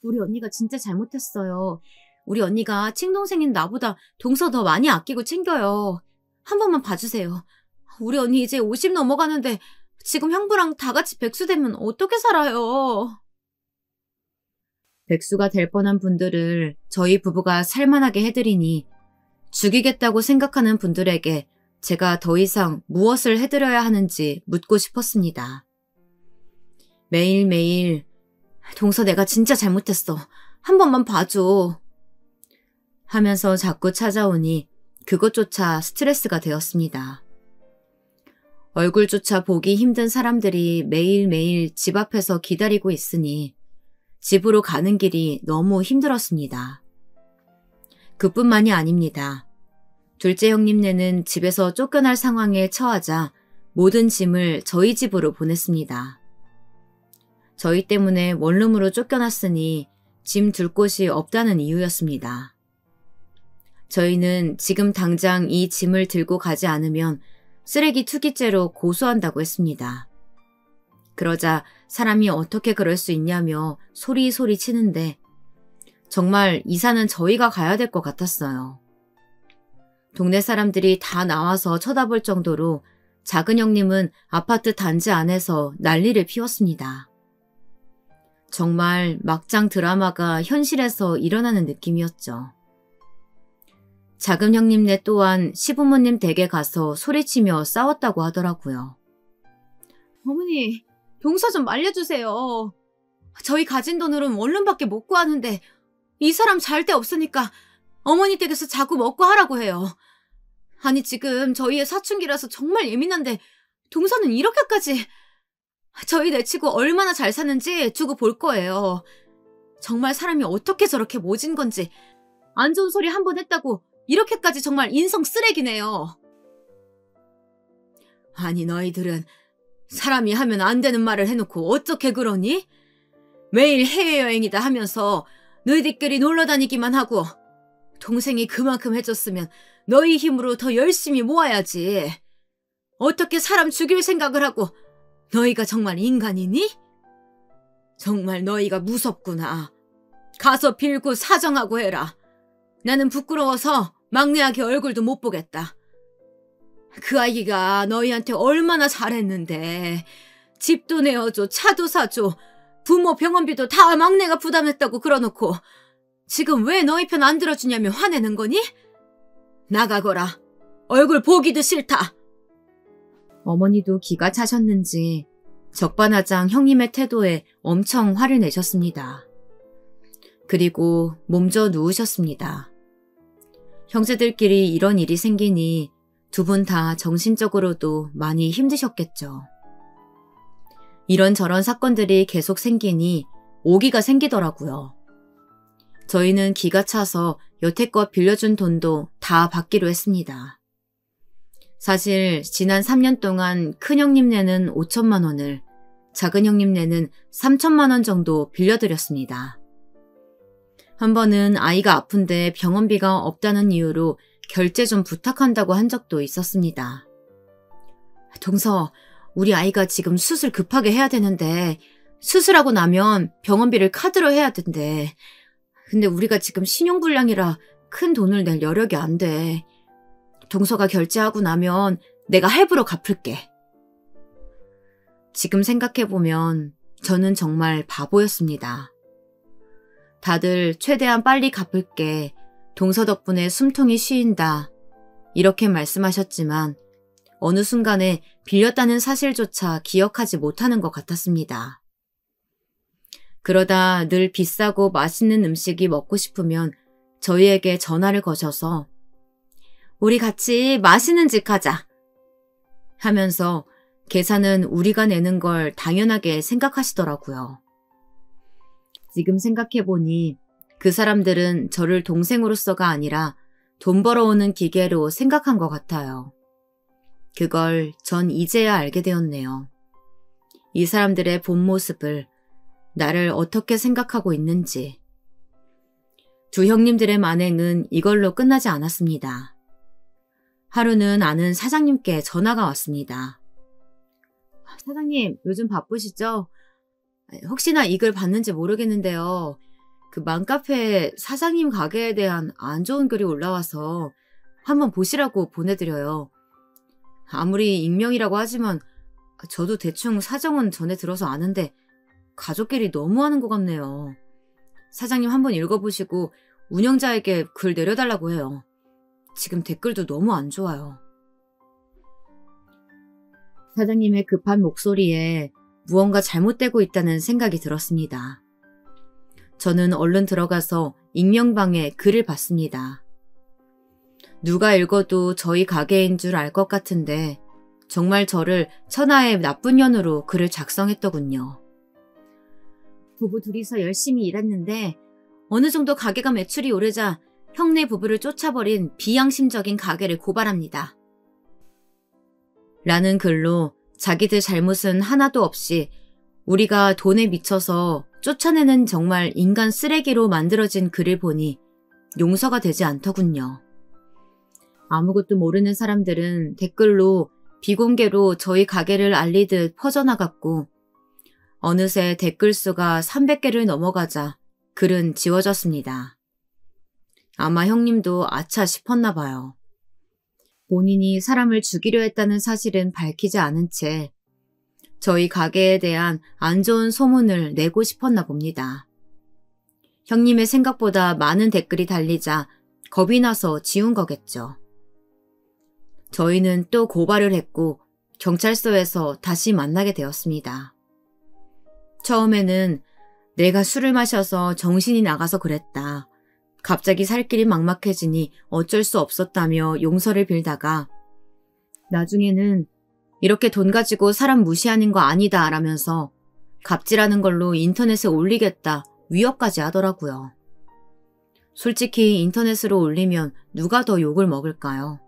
우리 언니가 진짜 잘못했어요. 우리 언니가 친동생인 나보다 동서 더 많이 아끼고 챙겨요. 한 번만 봐주세요. 우리 언니 이제 50 넘어가는데 지금 형부랑 다 같이 백수 되면 어떻게 살아요? 백수가 될 뻔한 분들을 저희 부부가 살만하게 해드리니 죽이겠다고 생각하는 분들에게 제가 더 이상 무엇을 해드려야 하는지 묻고 싶었습니다. 매일매일 동서 내가 진짜 잘못했어. 한 번만 봐줘. 하면서 자꾸 찾아오니 그것조차 스트레스가 되었습니다. 얼굴조차 보기 힘든 사람들이 매일매일 집 앞에서 기다리고 있으니 집으로 가는 길이 너무 힘들었습니다. 그뿐만이 아닙니다. 둘째 형님네는 집에서 쫓겨날 상황에 처하자 모든 짐을 저희 집으로 보냈습니다. 저희 때문에 원룸으로 쫓겨났으니 짐 둘 곳이 없다는 이유였습니다. 저희는 지금 당장 이 짐을 들고 가지 않으면 쓰레기 투기죄로 고소한다고 했습니다. 그러자 사람이 어떻게 그럴 수 있냐며 소리소리 치는데 정말 이사는 저희가 가야 될 것 같았어요. 동네 사람들이 다 나와서 쳐다볼 정도로 작은 형님은 아파트 단지 안에서 난리를 피웠습니다. 정말 막장 드라마가 현실에서 일어나는 느낌이었죠. 작은 형님네 또한 시부모님 댁에 가서 소리치며 싸웠다고 하더라고요. 어머니, 동서 좀 말려주세요. 저희 가진 돈으로는 원룸밖에 못 구하는데 이 사람 잘 데 없으니까 어머니 댁에서 자꾸 먹고 하라고 해요. 아니 지금 저희의 사춘기라서 정말 예민한데 동서는 이렇게까지... 저희 내치고 얼마나 잘 사는지 두고 볼 거예요. 정말 사람이 어떻게 저렇게 모진 건지 안 좋은 소리 한 번 했다고 이렇게까지 정말 인성 쓰레기네요. 아니 너희들은 사람이 하면 안 되는 말을 해놓고 어떻게 그러니? 매일 해외여행이다 하면서 너희들끼리 놀러 다니기만 하고 동생이 그만큼 해줬으면 너희 힘으로 더 열심히 모아야지. 어떻게 사람 죽일 생각을 하고 너희가 정말 인간이니? 정말 너희가 무섭구나. 가서 빌고 사정하고 해라. 나는 부끄러워서 막내 아기 얼굴도 못 보겠다. 그 아기가 너희한테 얼마나 잘했는데 집도 내어줘, 차도 사줘, 부모 병원비도 다 막내가 부담했다고 그러놓고 지금 왜 너희 편 안 들어주냐며 화내는 거니? 나가거라. 얼굴 보기도 싫다. 어머니도 기가 차셨는지 적반하장 형님의 태도에 엄청 화를 내셨습니다. 그리고 몸져 누우셨습니다. 형제들끼리 이런 일이 생기니 두 분 다 정신적으로도 많이 힘드셨겠죠. 이런저런 사건들이 계속 생기니 오기가 생기더라고요. 저희는 기가 차서 여태껏 빌려준 돈도 다 받기로 했습니다. 사실 지난 3년 동안 큰형님네는 5천만 원을, 작은 형님네는 3천만 원 정도 빌려드렸습니다. 한 번은 아이가 아픈데 병원비가 없다는 이유로 결제 좀 부탁한다고 한 적도 있었습니다. 동서, 우리 아이가 지금 수술 급하게 해야 되는데 수술하고 나면 병원비를 카드로 해야 된대. 근데 우리가 지금 신용불량이라 큰 돈을 낼 여력이 안 돼. 동서가 결제하고 나면 내가 할부로 갚을게. 지금 생각해보면 저는 정말 바보였습니다. 다들 최대한 빨리 갚을게. 동서 덕분에 숨통이 쉬인다. 이렇게 말씀하셨지만 어느 순간에 빌렸다는 사실조차 기억하지 못하는 것 같았습니다. 그러다 늘 비싸고 맛있는 음식이 먹고 싶으면 저희에게 전화를 거셔서 우리 같이 맛있는 집 가자 하면서 계산은 우리가 내는 걸 당연하게 생각하시더라고요. 지금 생각해보니 그 사람들은 저를 동생으로서가 아니라 돈 벌어오는 기계로 생각한 것 같아요. 그걸 전 이제야 알게 되었네요. 이 사람들의 본 모습을, 나를 어떻게 생각하고 있는지. 두 형님들의 만행은 이걸로 끝나지 않았습니다. 하루는 아는 사장님께 전화가 왔습니다. 사장님, 요즘 바쁘시죠? 혹시나 이 글 봤는지 모르겠는데요. 그 맘카페에 사장님 가게에 대한 안 좋은 글이 올라와서 한번 보시라고 보내드려요. 아무리 익명이라고 하지만 저도 대충 사정은 전에 들어서 아는데 가족끼리 너무하는 것 같네요. 사장님 한번 읽어보시고 운영자에게 글 내려달라고 해요. 지금 댓글도 너무 안 좋아요. 사장님의 급한 목소리에 무언가 잘못되고 있다는 생각이 들었습니다. 저는 얼른 들어가서 익명방에 글을 봤습니다. 누가 읽어도 저희 가게인 줄 알 것 같은데 정말 저를 천하의 나쁜 년으로 글을 작성했더군요. 부부 둘이서 열심히 일했는데 어느 정도 가게가 매출이 오르자 형네 부부를 쫓아버린 비양심적인 가게를 고발합니다. 라는 글로 자기들 잘못은 하나도 없이 우리가 돈에 미쳐서 쫓아내는 정말 인간 쓰레기로 만들어진 글을 보니 용서가 되지 않더군요. 아무것도 모르는 사람들은 댓글로 비공개로 저희 가게를 알리듯 퍼져나갔고 어느새 댓글 수가 300개를 넘어가자 글은 지워졌습니다. 아마 형님도 아차 싶었나 봐요. 본인이 사람을 죽이려 했다는 사실은 밝히지 않은 채 저희 가게에 대한 안 좋은 소문을 내고 싶었나 봅니다. 형님의 생각보다 많은 댓글이 달리자 겁이 나서 지운 거겠죠. 저희는 또 고발을 했고 경찰서에서 다시 만나게 되었습니다. 처음에는 내가 술을 마셔서 정신이 나가서 그랬다. 갑자기 살 길이 막막해지니 어쩔 수 없었다며 용서를 빌다가 나중에는 이렇게 돈 가지고 사람 무시하는 거 아니다 라면서 갑질하는 걸로 인터넷에 올리겠다 위협까지 하더라고요. 솔직히 인터넷으로 올리면 누가 더 욕을 먹을까요?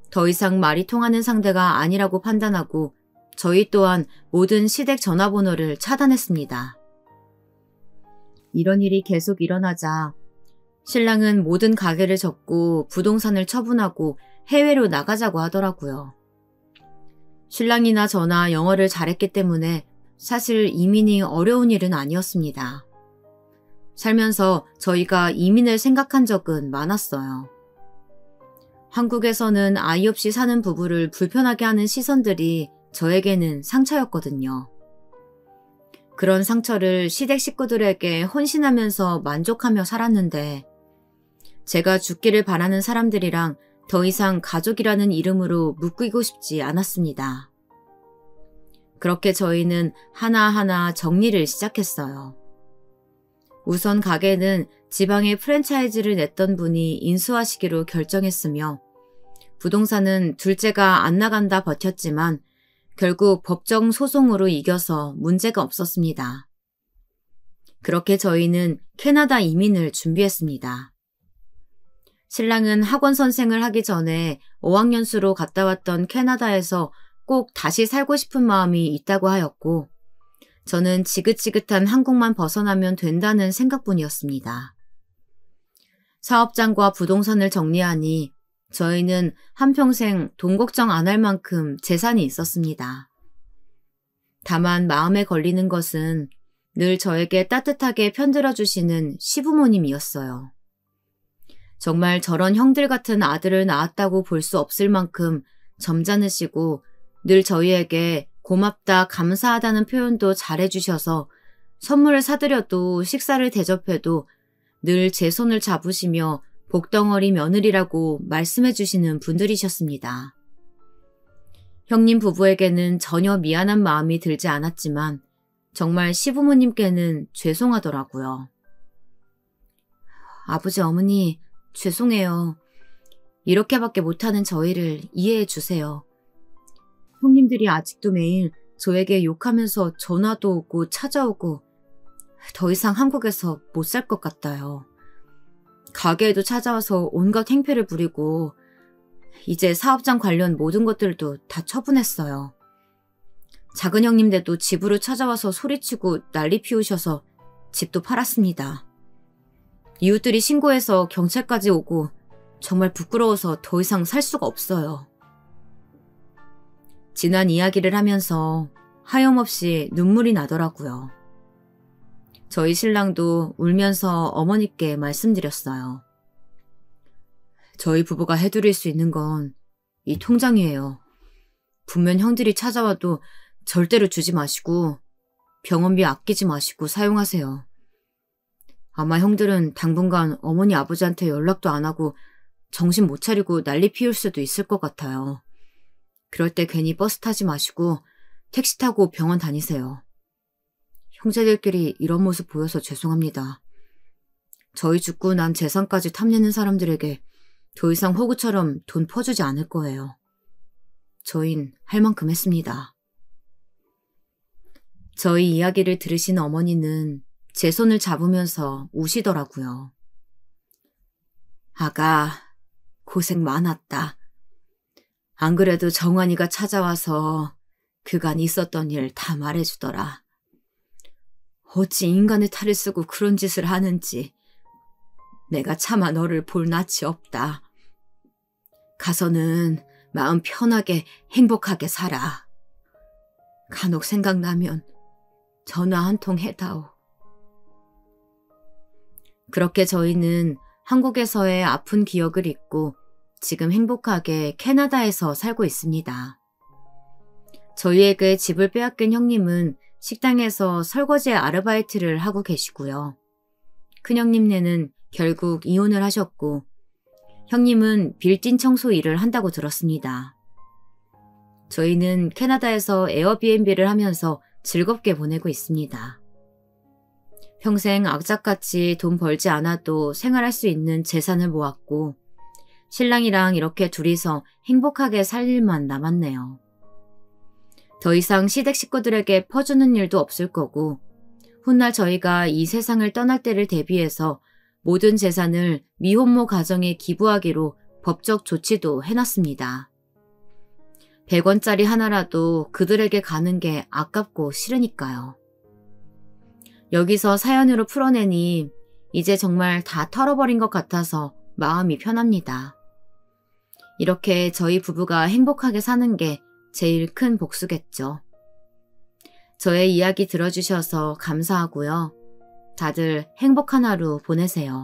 더 이상 말이 통하는 상대가 아니라고 판단하고 저희 또한 모든 시댁 전화번호를 차단했습니다. 이런 일이 계속 일어나자 신랑은 모든 가게를 접고 부동산을 처분하고 해외로 나가자고 하더라고요. 신랑이나 저나 영어를 잘했기 때문에 사실 이민이 어려운 일은 아니었습니다. 살면서 저희가 이민을 생각한 적은 많았어요. 한국에서는 아이 없이 사는 부부를 불편하게 하는 시선들이 저에게는 상처였거든요. 그런 상처를 시댁 식구들에게 헌신하면서 만족하며 살았는데 제가 죽기를 바라는 사람들이랑 더 이상 가족이라는 이름으로 묶이고 싶지 않았습니다. 그렇게 저희는 하나하나 정리를 시작했어요. 우선 가게는 지방에 프랜차이즈를 냈던 분이 인수하시기로 결정했으며 부동산은 둘째가 안 나간다 버텼지만 결국 법정 소송으로 이겨서 문제가 없었습니다. 그렇게 저희는 캐나다 이민을 준비했습니다. 신랑은 학원 선생을 하기 전에 어학연수로 갔다 왔던 캐나다에서 꼭 다시 살고 싶은 마음이 있다고 하였고 저는 지긋지긋한 한국만 벗어나면 된다는 생각뿐이었습니다. 사업장과 부동산을 정리하니 저희는 한평생 돈 걱정 안 할 만큼 재산이 있었습니다. 다만 마음에 걸리는 것은 늘 저에게 따뜻하게 편들어 주시는 시부모님이었어요. 정말 저런 형들 같은 아들을 낳았다고 볼 수 없을 만큼 점잖으시고 늘 저희에게 고맙다, 감사하다는 표현도 잘해주셔서 선물을 사드려도 식사를 대접해도 늘 제 손을 잡으시며 복덩어리 며느리라고 말씀해 주시는 분들이셨습니다. 형님 부부에게는 전혀 미안한 마음이 들지 않았지만 정말 시부모님께는 죄송하더라고요. 아버지, 어머니, 죄송해요. 이렇게밖에 못하는 저희를 이해해 주세요. 형님들이 아직도 매일 저에게 욕하면서 전화도 오고 찾아오고 더 이상 한국에서 못 살 것 같아요. 가게에도 찾아와서 온갖 행패를 부리고 이제 사업장 관련 모든 것들도 다 처분했어요. 작은 형님들도 집으로 찾아와서 소리치고 난리 피우셔서 집도 팔았습니다. 이웃들이 신고해서 경찰까지 오고 정말 부끄러워서 더 이상 살 수가 없어요. 지난 이야기를 하면서 하염없이 눈물이 나더라고요. 저희 신랑도 울면서 어머니께 말씀드렸어요. 저희 부부가 해드릴 수 있는 건 이 통장이에요. 분명 형들이 찾아와도 절대로 주지 마시고 병원비 아끼지 마시고 사용하세요. 아마 형들은 당분간 어머니 아버지한테 연락도 안 하고 정신 못 차리고 난리 피울 수도 있을 것 같아요. 그럴 때 괜히 버스 타지 마시고 택시 타고 병원 다니세요. 형제들끼리 이런 모습 보여서 죄송합니다. 저희 죽고 난 재산까지 탐내는 사람들에게 더 이상 호구처럼 돈 퍼주지 않을 거예요. 저흰 할 만큼 했습니다. 저희 이야기를 들으신 어머니는 제 손을 잡으면서 우시더라고요. 아가, 고생 많았다. 안 그래도 정환이가 찾아와서 그간 있었던 일 다 말해주더라. 어찌 인간의 탈을 쓰고 그런 짓을 하는지 내가 차마 너를 볼 낯이 없다. 가서는 마음 편하게 행복하게 살아. 간혹 생각나면 전화 한 통 해다오. 그렇게 저희는 한국에서의 아픈 기억을 잊고 지금 행복하게 캐나다에서 살고 있습니다. 저희에게 집을 빼앗긴 형님은 식당에서 설거지 아르바이트를 하고 계시고요. 큰형님네는 결국 이혼을 하셨고 형님은 빌딩 청소 일을 한다고 들었습니다. 저희는 캐나다에서 에어비앤비를 하면서 즐겁게 보내고 있습니다. 평생 악착같이 돈 벌지 않아도 생활할 수 있는 재산을 모았고 신랑이랑 이렇게 둘이서 행복하게 살 일만 남았네요. 더 이상 시댁 식구들에게 퍼주는 일도 없을 거고 훗날 저희가 이 세상을 떠날 때를 대비해서 모든 재산을 미혼모 가정에 기부하기로 법적 조치도 해놨습니다. 100원짜리 하나라도 그들에게 가는 게 아깝고 싫으니까요. 여기서 사연으로 풀어내니 이제 정말 다 털어버린 것 같아서 마음이 편합니다. 이렇게 저희 부부가 행복하게 사는 게 제일 큰 복수겠죠. 저의 이야기 들어주셔서 감사하고요. 다들 행복한 하루 보내세요.